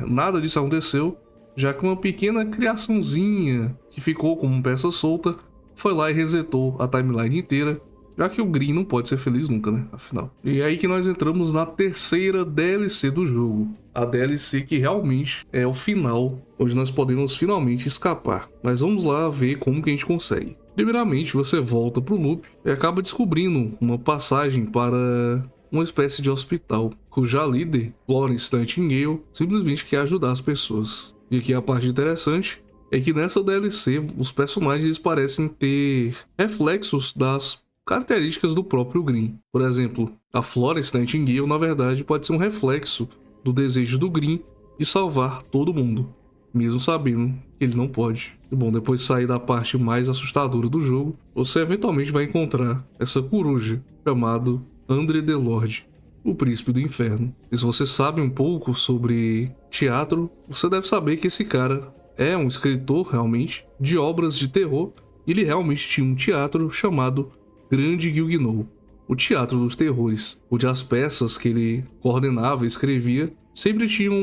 Nada disso aconteceu, já que uma pequena criaçãozinha que ficou como peça solta foi lá e resetou a timeline inteira, já que o Green não pode ser feliz nunca, né? Afinal. E é aí que nós entramos na terceira DLC do jogo. A DLC que realmente é o final, onde nós podemos finalmente escapar. Mas vamos lá ver como que a gente consegue. Primeiramente, você volta pro loop e acaba descobrindo uma passagem para uma espécie de hospital, cuja líder, Florence Nightingale, simplesmente quer ajudar as pessoas. E aqui a parte interessante é que nessa DLC, os personagens parecem ter reflexos das características do próprio Green. Por exemplo, a Florence Nightingale, na verdade, pode ser um reflexo do desejo do Green de salvar todo mundo, mesmo sabendo que ele não pode. E bom, depois de sair da parte mais assustadora do jogo, você eventualmente vai encontrar essa coruja chamada André Delorde, o príncipe do inferno. E se você sabe um pouco sobre teatro, você deve saber que esse cara é um escritor realmente de obras de terror. Ele realmente tinha um teatro chamado Grande Gilgnou, o teatro dos terrores, onde as peças que ele coordenava e escrevia sempre tinham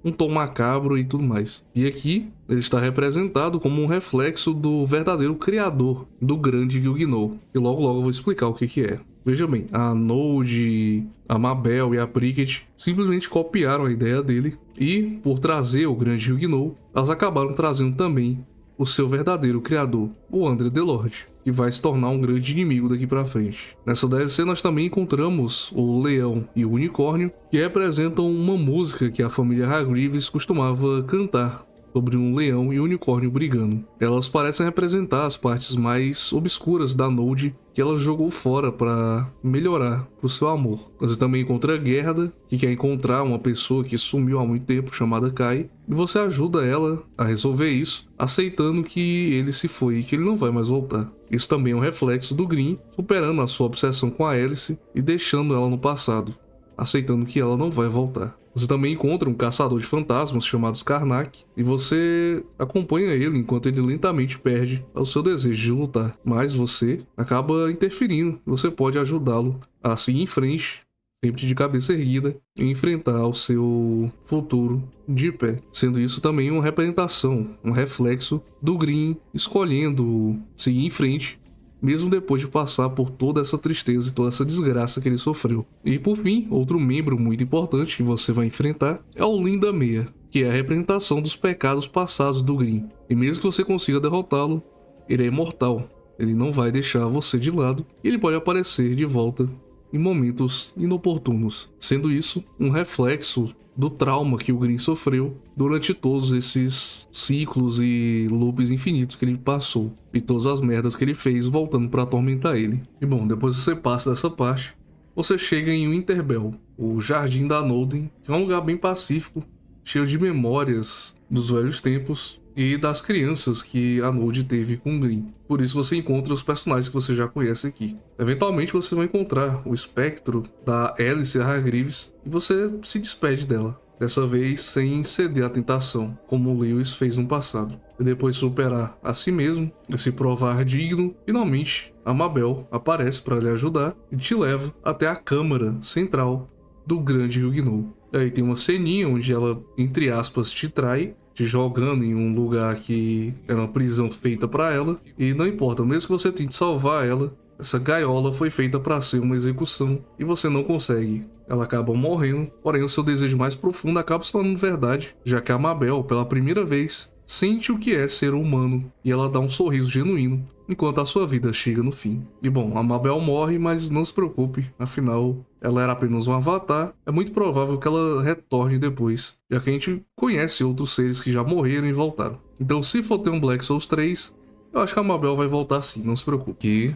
um tom macabro e tudo mais. E aqui ele está representado como um reflexo do verdadeiro criador do Grande Gilgnou, e logo logo eu vou explicar o que é. Veja bem, a Node, a Mabel e a Pricket simplesmente copiaram a ideia dele, e por trazer o Grande Gilgnou, elas acabaram trazendo também o seu verdadeiro criador, o André Delorde, que vai se tornar um grande inimigo daqui pra frente. Nessa DLC nós também encontramos o Leão e o Unicórnio, que representam uma música que a família Hargreaves costumava cantar sobre um leão e um unicórnio brigando. Elas parecem representar as partes mais obscuras da Node que ela jogou fora para melhorar pro seu amor. Você também encontra a Gerda, que quer encontrar uma pessoa que sumiu há muito tempo, chamada Kai, e você ajuda ela a resolver isso, aceitando que ele se foi e que ele não vai mais voltar. Isso também é um reflexo do Green, superando a sua obsessão com a Alice e deixando ela no passado, aceitando que ela não vai voltar. Você também encontra um caçador de fantasmas chamado Karnak, e você acompanha ele enquanto ele lentamente perde o seu desejo de lutar. Mas você acaba interferindo, você pode ajudá-lo a seguir em frente, sempre de cabeça erguida, e enfrentar o seu futuro de pé. Sendo isso também uma representação, um reflexo do Green escolhendo seguir em frente, mesmo depois de passar por toda essa tristeza e toda essa desgraça que ele sofreu. E por fim, outro membro muito importante que você vai enfrentar é o Linda Meia, que é a representação dos pecados passados do Green. E mesmo que você consiga derrotá-lo, ele é imortal, ele não vai deixar você de lado, e ele pode aparecer de volta em momentos inoportunos, sendo isso um reflexo do trauma que o Green sofreu durante todos esses ciclos e loops infinitos que ele passou, e todas as merdas que ele fez voltando para atormentar ele. E bom, depois que você passa dessa parte, você chega em Winterbell, o Jardim da Nolden, que é um lugar bem pacífico, cheio de memórias dos velhos tempos e das crianças que a Node teve com o Green. Por isso você encontra os personagens que você já conhece aqui. Eventualmente você vai encontrar o espectro da Alice Hargreaves e você se despede dela, dessa vez sem ceder à tentação, como o Lewis fez no passado. E depois de superar a si mesmo e se provar digno, finalmente a Mabel aparece para lhe ajudar e te leva até a câmara central do Grande Gilgnou. Aí tem uma ceninha onde ela, entre aspas, te trai, te jogando em um lugar que era uma prisão feita para ela. E não importa, mesmo que você tente salvar ela, essa gaiola foi feita para ser uma execução e você não consegue. Ela acaba morrendo, porém o seu desejo mais profundo acaba se tornando verdade, já que a Mabel, pela primeira vez, sente o que é ser humano e ela dá um sorriso genuíno enquanto a sua vida chega no fim. E bom, a Mabel morre, mas não se preocupe, afinal ela era apenas um avatar, é muito provável que ela retorne depois, já que a gente conhece outros seres que já morreram e voltaram. Então se for ter um Black Souls 3, eu acho que a Mabel vai voltar sim, não se preocupe.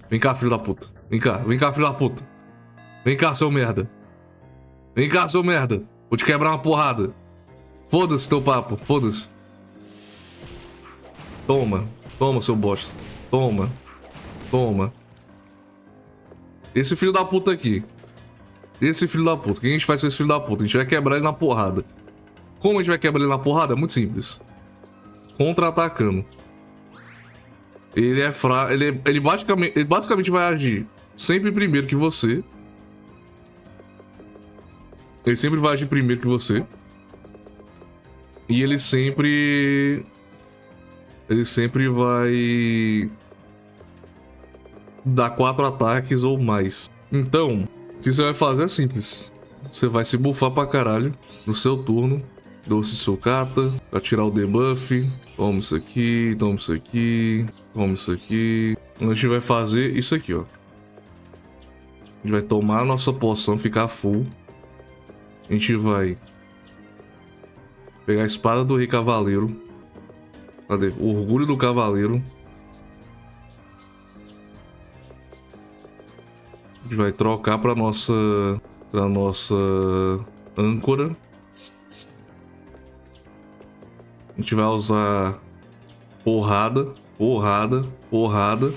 Vem cá, filho da puta. Vem cá, filho da puta. Vem cá, seu merda. Vem cá, seu merda. Vou te quebrar uma porrada. Foda-se teu papo, foda-se. Toma, toma, seu bosta. Toma, toma. Esse filho da puta aqui. Esse filho da puta. O que a gente faz com esse filho da puta? A gente vai quebrar ele na porrada. Como a gente vai quebrar ele na porrada? É muito simples. Contra-atacando. Ele é fraco. Ele basicamente vai agir sempre primeiro que você. Ele sempre vai agir primeiro que você. E ele sempre vai dar 4 ataques ou mais. Então, o que você vai fazer é simples. Você vai se buffar pra caralho no seu turno. Doce sucata, pra tirar o debuff. Toma isso aqui, toma isso aqui, toma isso aqui. A gente vai fazer isso aqui, ó. A gente vai tomar a nossa poção, ficar full. A gente vai pegar a espada do Rei Cavaleiro. Cadê? O orgulho do Cavaleiro. A gente vai trocar pra nossa âncora. A gente vai usar porrada, porrada, porrada.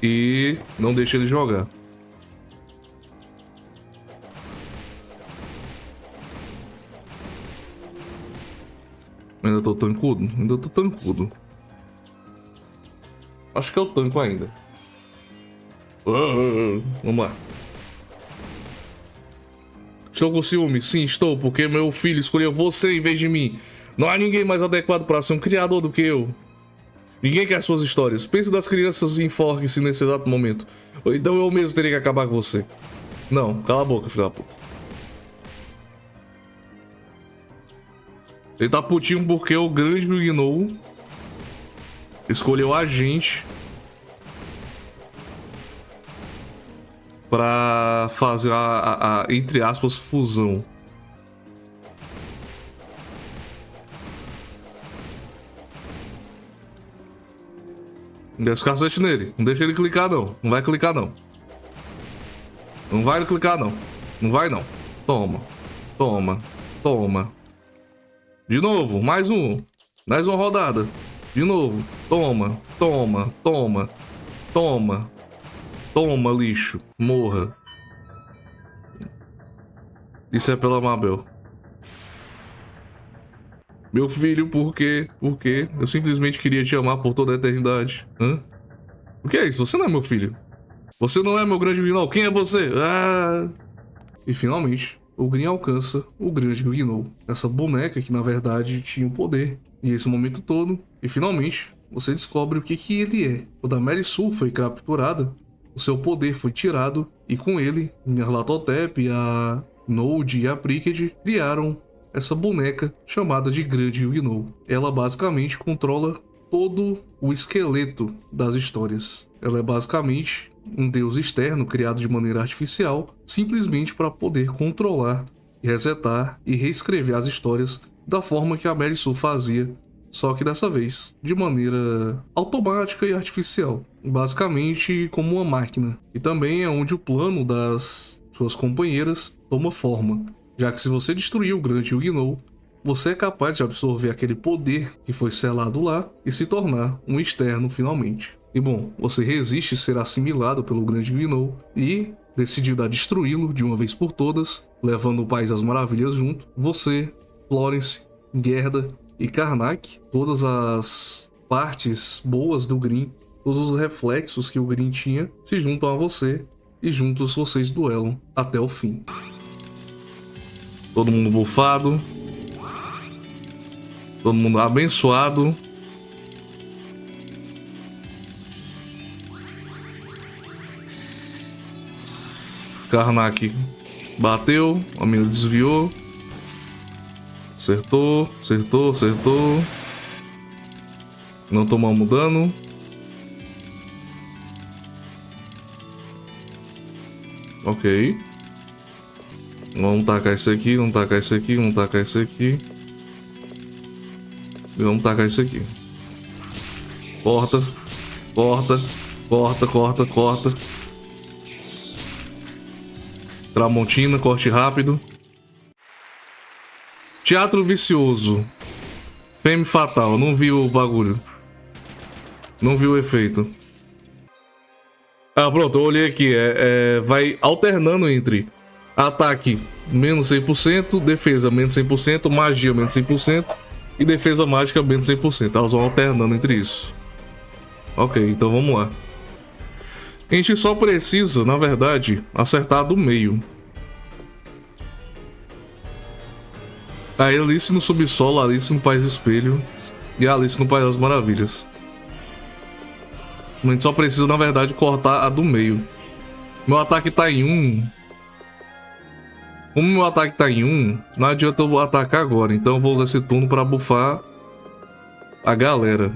E não deixa ele jogar. Ainda tô tancudo? Ainda tô tancudo. Acho que eu tanco ainda. Vamos lá. Estou com ciúme? Sim, estou, porque meu filho escolheu você em vez de mim. Não há ninguém mais adequado para ser um criador do que eu. Ninguém quer suas histórias. Pense das crianças e enforque-se nesse exato momento. Ou então eu mesmo teria que acabar com você. Não, cala a boca, filho da puta. Ele tá putinho porque o grande Gnou escolheu a gente pra fazer a entre aspas, fusão. Desce o cacete nele. Não deixa ele clicar, não. Não vai clicar, não. Não vai clicar, não. Não vai, não. Toma. Toma. Toma. De novo. Mais um. Mais uma rodada. De novo. Toma. Toma. Toma. Toma. Toma, lixo. Morra. Isso é pela Mabel. Meu filho, por quê? Por quê? Eu simplesmente queria te amar por toda a eternidade. Hã? O que é isso? Você não é meu filho. Você não é meu grande Gnou. Quem é você? Ah! E finalmente, o Green alcança o grande Gnou. Essa boneca que na verdade tinha o poder. E esse momento todo. E finalmente, você descobre o que ele é. Quando a Mary Sue foi capturada, o seu poder foi tirado. E com ele, Nyarlathotep, a Node e a Pricked criaram essa boneca chamada de Grande Gnou. Ela basicamente controla todo o esqueleto das histórias. Ela é basicamente um deus externo criado de maneira artificial, simplesmente para poder controlar, resetar e reescrever as histórias da forma que a Mary Sue fazia, só que dessa vez de maneira automática e artificial, basicamente como uma máquina. E também é onde o plano das suas companheiras toma forma, já que se você destruir o grande Gnou, você é capaz de absorver aquele poder que foi selado lá e se tornar um externo finalmente. E bom, você resiste ser assimilado pelo grande Gnou e, decidido a destruí-lo de uma vez por todas, levando o País das Maravilhas junto, você, Florence, Gerda e Karnak, todas as partes boas do Green, todos os reflexos que o Green tinha, se juntam a você e juntos vocês duelam até o fim. Todo mundo bufado. Todo mundo abençoado. Karnak bateu. A mina desviou. Acertou, acertou, acertou. Não tomamos dano. Ok. Vamos tacar isso aqui, vamos tacar isso aqui, vamos tacar isso aqui. E vamos tacar isso aqui. Corta, corta, corta, corta, corta. Tramontina, corte rápido. Teatro vicioso. Femme fatal, não vi o bagulho. Não vi o efeito. Ah, pronto, eu olhei aqui. Vai alternando entre ataque menos 100%, defesa menos 100%, magia menos 100% e defesa mágica menos 100%. Elas vão alternando entre isso. Ok, então vamos lá. A gente só precisa, na verdade, acertar do meio. A Alice no Subsolo, a Alice no País do Espelho e a Alice no País das Maravilhas. A gente só precisa, na verdade, cortar a do meio. Meu ataque tá em 1. Como meu ataque tá em 1, não adianta eu atacar agora. Então eu vou usar esse turno pra buffar a galera.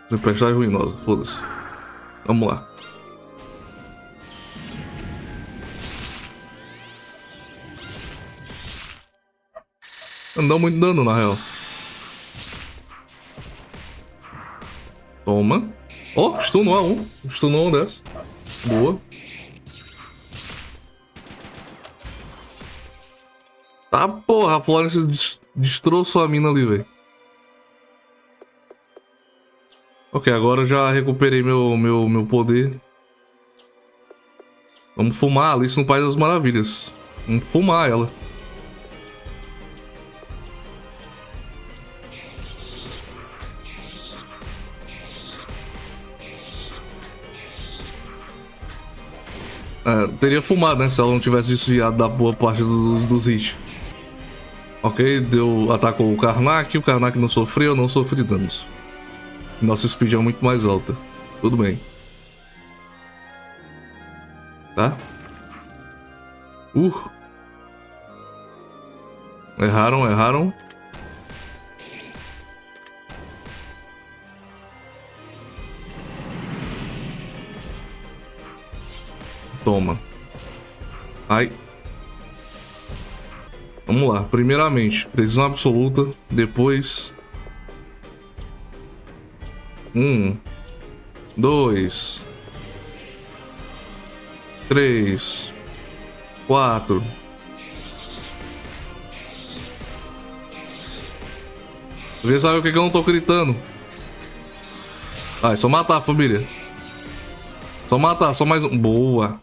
Tempestade ruinosa, foda-se. Vamos lá. Não dá muito dano, na real. Toma. Ó, stunou a um. Stunou um dessa. Boa. Tá, porra. A Florence destroçou a mina ali, velho. Ok, agora eu já recuperei meu poder. Vamos fumar a Alice no País das Maravilhas. Vamos fumar ela. Teria fumado, né? Se ela não tivesse desviado da boa parte dos hits. Ok, atacou o Karnak não sofreu, eu não sofri danos. Nossa speed é muito mais alta. Tudo bem. Tá? Erraram. Toma. Ai. Vamos lá. Primeiramente, precisão absoluta. Depois... 1, 2, 3, 4. Vê sabe o que eu não tô gritando. Vai, só matar, família. Só matar, só mais um. Boa.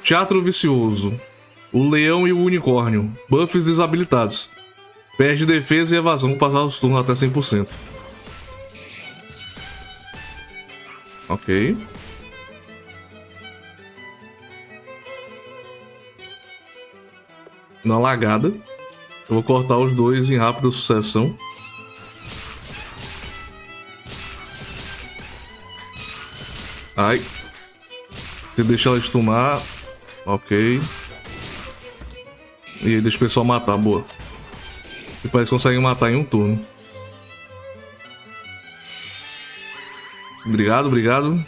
Teatro vicioso. O leão e o unicórnio. Buffs desabilitados. Perde defesa e evasão com passar os turnos até 100%. Ok. Na lagada. Eu vou cortar os dois em rápida sucessão. Ai. Deixa ela stunar. Ok. E aí deixa o pessoal matar, boa. E parece que conseguem matar em um turno. Obrigado.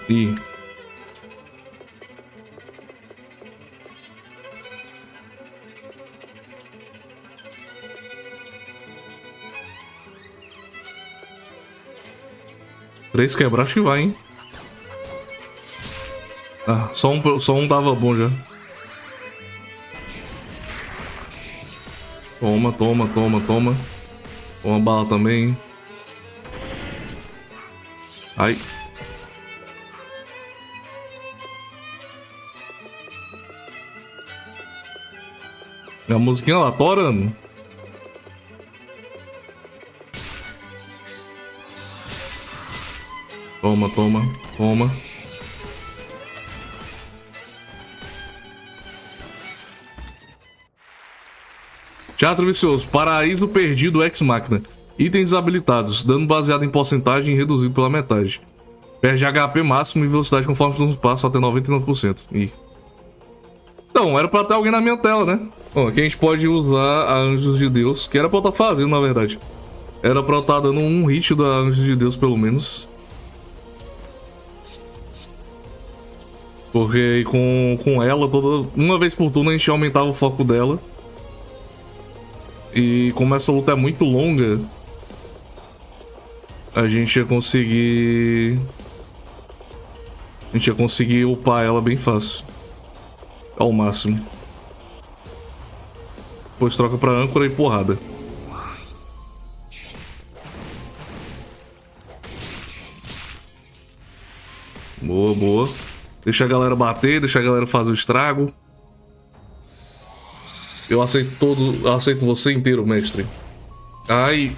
Ih. Três quebrar, acho que vai, hein? Ah, só um tava bom já. Toma. Uma bala também. Ai. A musiquinha lá, torando. Toma. Teatro vicioso. Paraíso perdido ex machina. Itens habilitados. Dano baseado em porcentagem reduzido pela metade. Perde HP máximo e velocidade conforme os passos até 99%. Ih. Então, era pra ter alguém na minha tela, né? Bom, aqui a gente pode usar a Anjos de Deus, que era pra eu estar fazendo, na verdade. Era pra eu estar dando um hit da Anjos de Deus, pelo menos. Porque com ela, uma vez por turno, a gente aumentava o foco dela. E como essa luta é muito longa, a gente ia conseguir upar ela bem fácil. Ao máximo. Depois troca pra âncora e porrada. Boa, boa. Deixa a galera bater, deixa a galera fazer o estrago. Eu aceito você inteiro, mestre. Ai.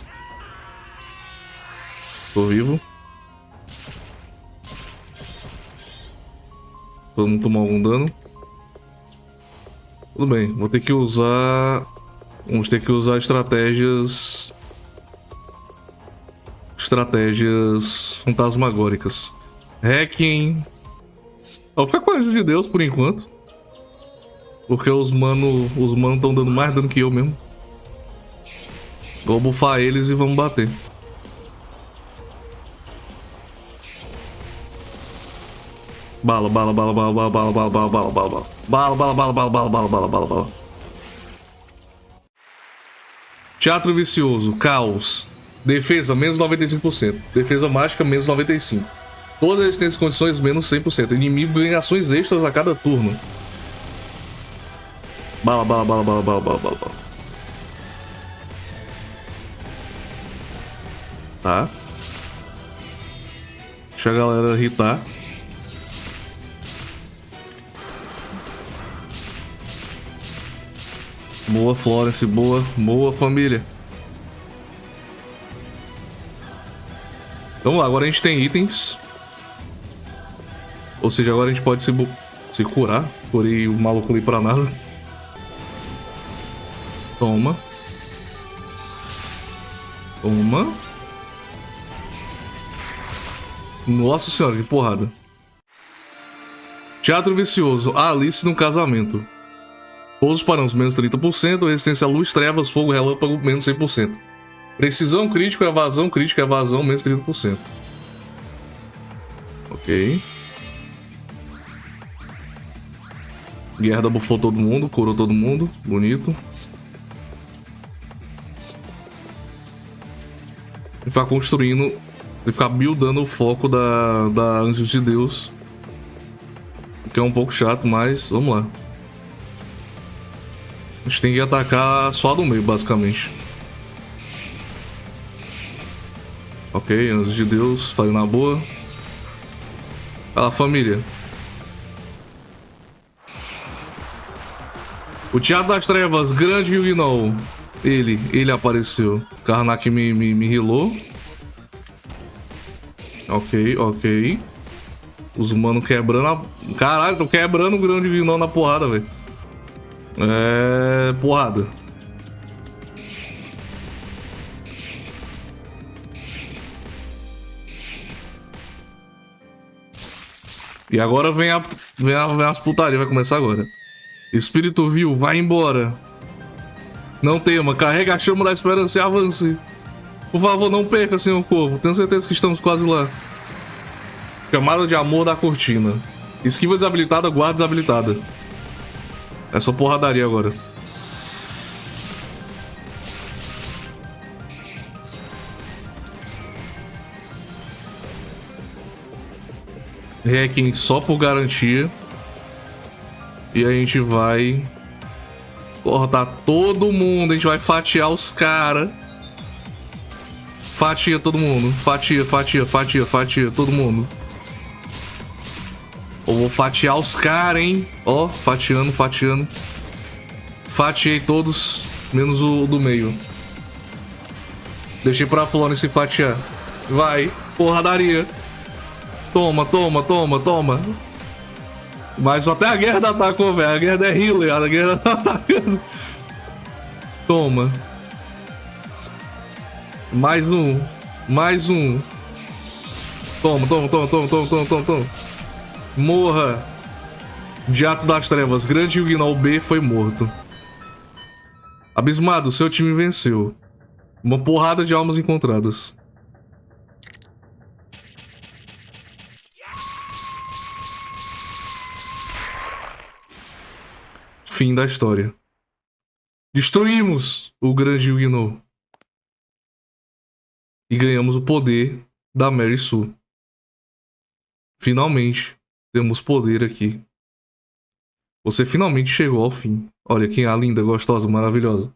Tô vivo. Todo mundo tomou algum dano. Tudo bem, vou ter que usar... Vamos ter que usar estratégias fantasmagóricas. Hacking. Vou ficar com a ajuda de Deus por enquanto. Porque os mano estão dando mais dano que eu mesmo. Vou bufar eles e vamos bater. Bala, bala, bala, bala, bala, bala, bala, bala, bala, bala, bala. Bala, bala, bala, bala, bala, bala, bala, bala, bala. Teatro vicioso, caos. Defesa, menos 95%. Defesa mágica, menos 95%. Todas as resistências e condições, menos 100%. Inimigo ganha ações extras a cada turno. Bala, bala, bala, bala, bala, bala, bala, bala. Tá. Deixa a galera irritar. Boa, Florence, boa. Boa, família. Vamos lá, agora a gente tem itens. Ou seja, agora a gente pode se curar. Curei o maluco ali pra nada. Toma. Toma. Nossa senhora, que porrada. Teatro vicioso. Alice no casamento. Todos os parâmetros menos 30%. Resistência à luz, trevas, fogo, relâmpago, menos 100%. Precisão crítica, evasão, menos 30%. Ok. Guerra buffou todo mundo, curou todo mundo. Bonito. E ficar construindo, e ficar buildando o foco da Anjos de Deus. Que é um pouco chato, mas vamos lá. A gente tem que atacar só do meio, basicamente. Ok, Anjos de Deus, falei na boa. Fala, família. O Teatro das Trevas, grande Huguenot. Ele apareceu. Karnak me healou. Ok, ok. Os humanos quebrando a... Caralho, tô quebrando o grande Huguenot na porrada, velho. É... porrada. E agora vem as putarias, vai começar agora. Espírito vil, vai embora. Não tema, carrega a chama da esperança e avance. Por favor, não perca, senhor Corvo. Tenho certeza que estamos quase lá. Chamada de amor da cortina. Esquiva desabilitada, guarda desabilitada. É só porradaria agora. Hacking só por garantia. E a gente vai cortar todo mundo. A gente vai fatiar os caras. Fatia todo mundo. Fatia, fatia, fatia, fatia todo mundo. Eu vou fatiar os caras, hein? Ó, fatiando, fatiando. Fatiei todos, menos o do meio. Deixei pra Florence fatiar. Vai, porradaria. Toma, toma, toma, toma. Mas até a guerra atacou, velho. A guerra é healer, a guerra tá atacando. Toma. Mais um. Mais um. Toma, toma, toma, toma, toma, toma, toma, toma. Morra. Diato das Trevas. Grande Yuginol B foi morto. Abismado, seu time venceu. Uma porrada de almas encontradas. Fim da história. Destruímos o grande Yuginol. E ganhamos o poder da Mary Sue. Finalmente, temos poder aqui. Você finalmente chegou ao fim. Olha quem é a linda, gostosa, maravilhosa.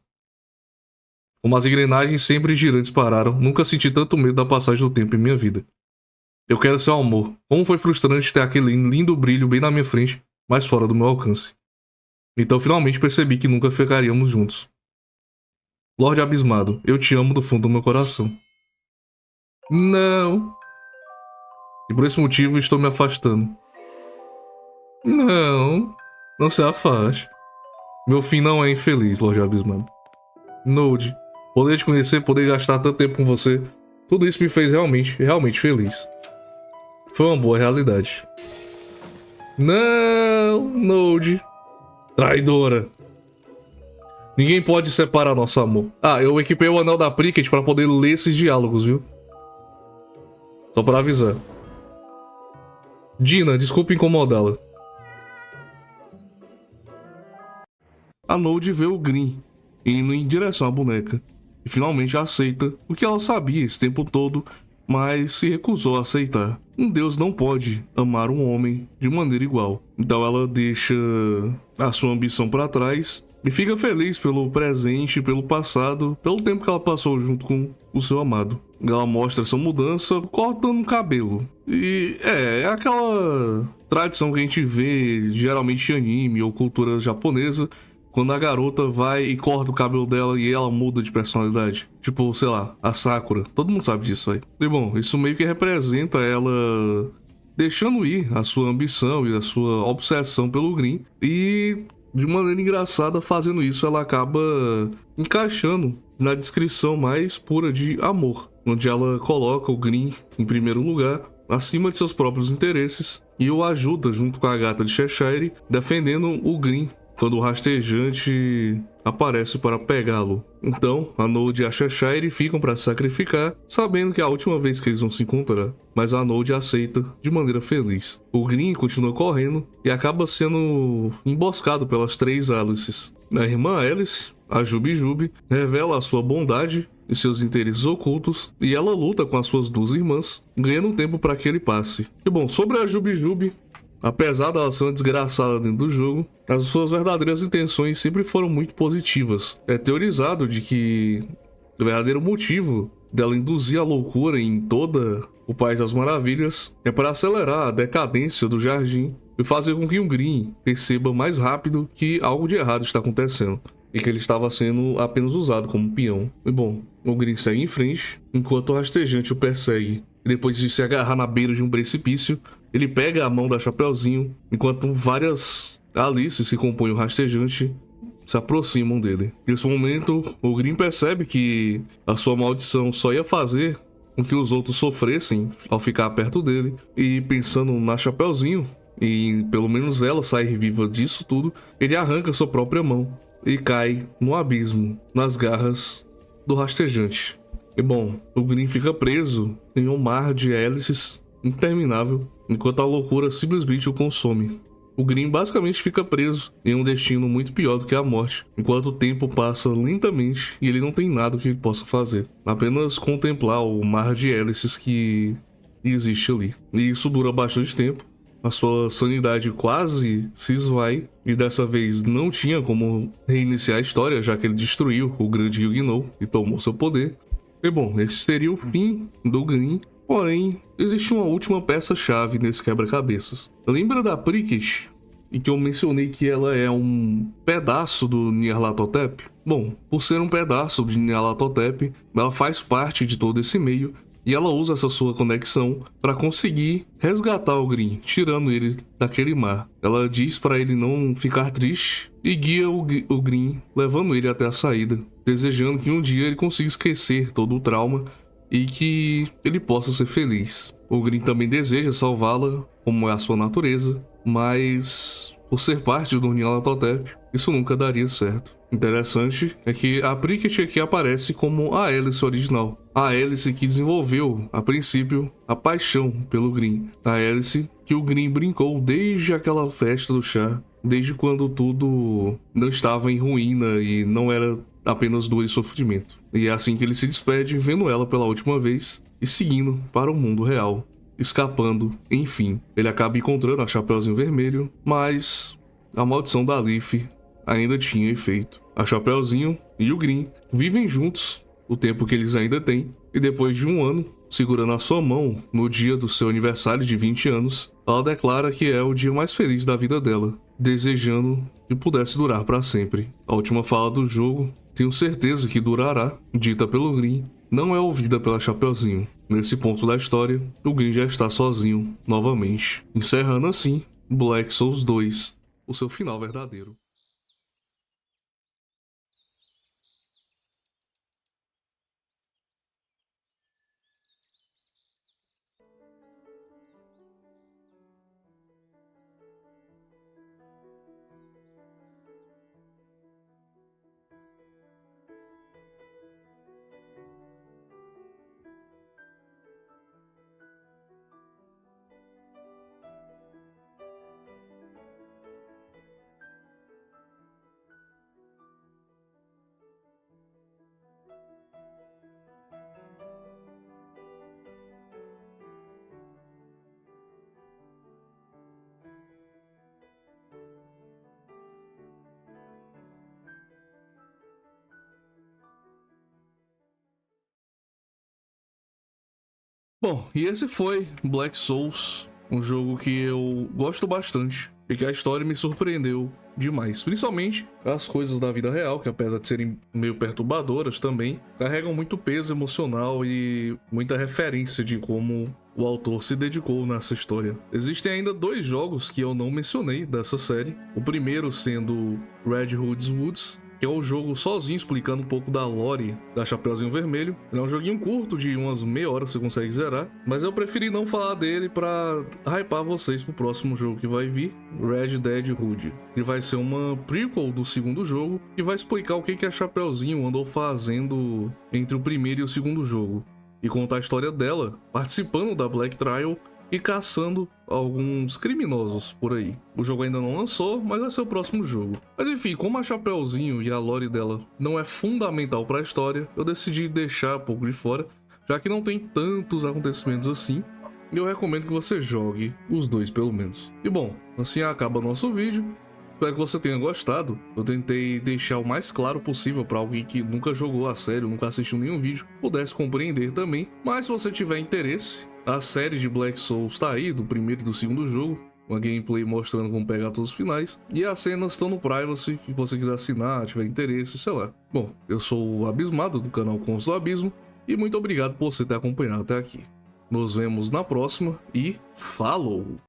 Como as engrenagens sempre girantes pararam, nunca senti tanto medo da passagem do tempo em minha vida. Eu quero seu amor. Como foi frustrante ter aquele lindo brilho bem na minha frente, mas fora do meu alcance. Então finalmente percebi que nunca ficaríamos juntos. Lorde Abismado, eu te amo do fundo do meu coração. Não. E por esse motivo estou me afastando. Não. Não se afaste. Meu fim não é infeliz, Lorde Abismado. Node, poder te conhecer, poder gastar tanto tempo com você, tudo isso me fez realmente feliz. Foi uma boa realidade. Não, Node. Traidora. Ninguém pode separar nosso amor. Ah, eu equipei o anel da Pricket pra poder ler esses diálogos, viu? Só pra avisar. Dina, desculpe incomodá-la. A Node vê o Green indo em direção à boneca e finalmente aceita o que ela sabia esse tempo todo, mas se recusou a aceitar. Um deus não pode amar um homem de maneira igual. Então ela deixa a sua ambição para trás e fica feliz pelo presente, pelo passado, pelo tempo que ela passou junto com o seu amado. Ela mostra essa mudança cortando o cabelo. E é aquela tradição que a gente vê geralmente em anime ou cultura japonesa, quando a garota vai e corta o cabelo dela e ela muda de personalidade. Tipo, sei lá, a Sakura. Todo mundo sabe disso aí. E bom, isso meio que representa ela deixando ir a sua ambição e a sua obsessão pelo Green. E, de maneira engraçada, fazendo isso, ela acaba encaixando na descrição mais pura de amor, onde ela coloca o Green em primeiro lugar, acima de seus próprios interesses, e o ajuda junto com a gata de Cheshire, defendendo o Green quando o rastejante aparece para pegá-lo. Então, a Node e a Cheshire ficam para se sacrificar, sabendo que é a última vez que eles vão se encontrar, mas a Node aceita de maneira feliz. O Green continua correndo e acaba sendo emboscado pelas três Alices. A irmã Alice, a Jubi Jubi, revela a sua bondade e seus interesses ocultos, e ela luta com as suas duas irmãs, ganhando tempo para que ele passe. E bom, sobre a Jubi Jubi, apesar dela ser uma desgraçada dentro do jogo, as suas verdadeiras intenções sempre foram muito positivas. É teorizado de que o verdadeiro motivo dela induzir a loucura em toda o País das Maravilhas é para acelerar a decadência do jardim e fazer com que o Green perceba mais rápido que algo de errado está acontecendo e que ele estava sendo apenas usado como peão. E bom, o Green segue em frente enquanto o rastejante o persegue. E depois de se agarrar na beira de um precipício, ele pega a mão da Chapeuzinho, enquanto várias Alices que compõem o rastejante se aproximam dele. Nesse momento, o Green percebe que a sua maldição só ia fazer com que os outros sofressem ao ficar perto dele, e pensando na Chapeuzinho, e pelo menos ela sair viva disso tudo, ele arranca sua própria mão e cai no abismo, nas garras do rastejante. E bom, o Green fica preso em um mar de hélices interminável, enquanto a loucura simplesmente o consome. O Green basicamente fica preso em um destino muito pior do que a morte, enquanto o tempo passa lentamente e ele não tem nada que ele possa fazer, apenas contemplar o mar de hélices que existe ali. E isso dura bastante tempo, a sua sanidade quase se esvai, e dessa vez não tinha como reiniciar a história, já que ele destruiu o grande Yuginol e tomou seu poder. E bom, esse seria o fim do Green. Porém, existe uma última peça-chave nesse quebra-cabeças. Lembra da Pricket? E que eu mencionei que ela é um pedaço do Nyarlathotep? Bom, por ser um pedaço de Nyarlathotep, ela faz parte de todo esse meio, e ela usa essa sua conexão para conseguir resgatar o Green, tirando ele daquele mar. Ela diz para ele não ficar triste e guia o Green, levando ele até a saída. desejando que um dia ele consiga esquecer todo o trauma e que ele possa ser feliz. O Green também deseja salvá-la, como é a sua natureza, mas por ser parte do Nyarlathotep, isso nunca daria certo. Interessante é que a Pricket aqui aparece como a Alice original. A Alice que desenvolveu, a princípio, a paixão pelo Green. A Alice que o Green brincou desde aquela festa do chá, desde quando tudo não estava em ruína e não era apenas dor e sofrimento. E é assim que ele se despede, vendo ela pela última vez e seguindo para o mundo real, escapando, enfim. Ele acaba encontrando a Chapeuzinho Vermelho, mas a maldição da Leaf ainda tinha efeito. A Chapeuzinho e o Green vivem juntos o tempo que eles ainda têm, e depois de um ano, segurando a sua mão no dia do seu aniversário de 20 anos, ela declara que é o dia mais feliz da vida dela, desejando que pudesse durar para sempre. A última fala do jogo, tenho certeza que durará, dita pelo Green, não é ouvida pela Chapeuzinho. Nesse ponto da história, o Green já está sozinho novamente, encerrando assim Black Souls 2, o seu final verdadeiro. Bom, e esse foi Black Souls, um jogo que eu gosto bastante e que a história me surpreendeu demais. Principalmente as coisas da vida real, que apesar de serem meio perturbadoras também, carregam muito peso emocional e muita referência de como o autor se dedicou nessa história. Existem ainda 2 jogos que eu não mencionei dessa série. O primeiro sendo Red Hood's Woods, que é o jogo sozinho explicando um pouco da lore da Chapeuzinho Vermelho. Ele é um joguinho curto, de umas meia hora você consegue zerar, mas eu preferi não falar dele pra hypar vocês pro próximo jogo que vai vir, Red Dead Hood. Ele vai ser uma prequel do segundo jogo, que vai explicar o que a Chapeuzinho andou fazendo entre o primeiro e o segundo jogo, e contar a história dela participando da Black Trial e caçando alguns criminosos por aí. O jogo ainda não lançou, mas vai ser o próximo jogo. Mas enfim, como a Chapeuzinho e a lore dela não é fundamental para a história, eu decidi deixar um pouco de fora, já que não tem tantos acontecimentos assim, e eu recomendo que você jogue os 2 pelo menos. E bom, assim acaba nosso vídeo. Espero que você tenha gostado. Eu tentei deixar o mais claro possível para alguém que nunca jogou a sério, nunca assistiu nenhum vídeo, pudesse compreender também. Mas se você tiver interesse, a série de Black Souls tá aí, do primeiro e do segundo jogo, uma gameplay mostrando como pegar todos os finais, e as cenas estão no Privacy, se você quiser assinar, tiver interesse, sei lá. Bom, eu sou o Abismado, do canal Contos do Abismo, e muito obrigado por você ter acompanhado até aqui. Nos vemos na próxima e falou!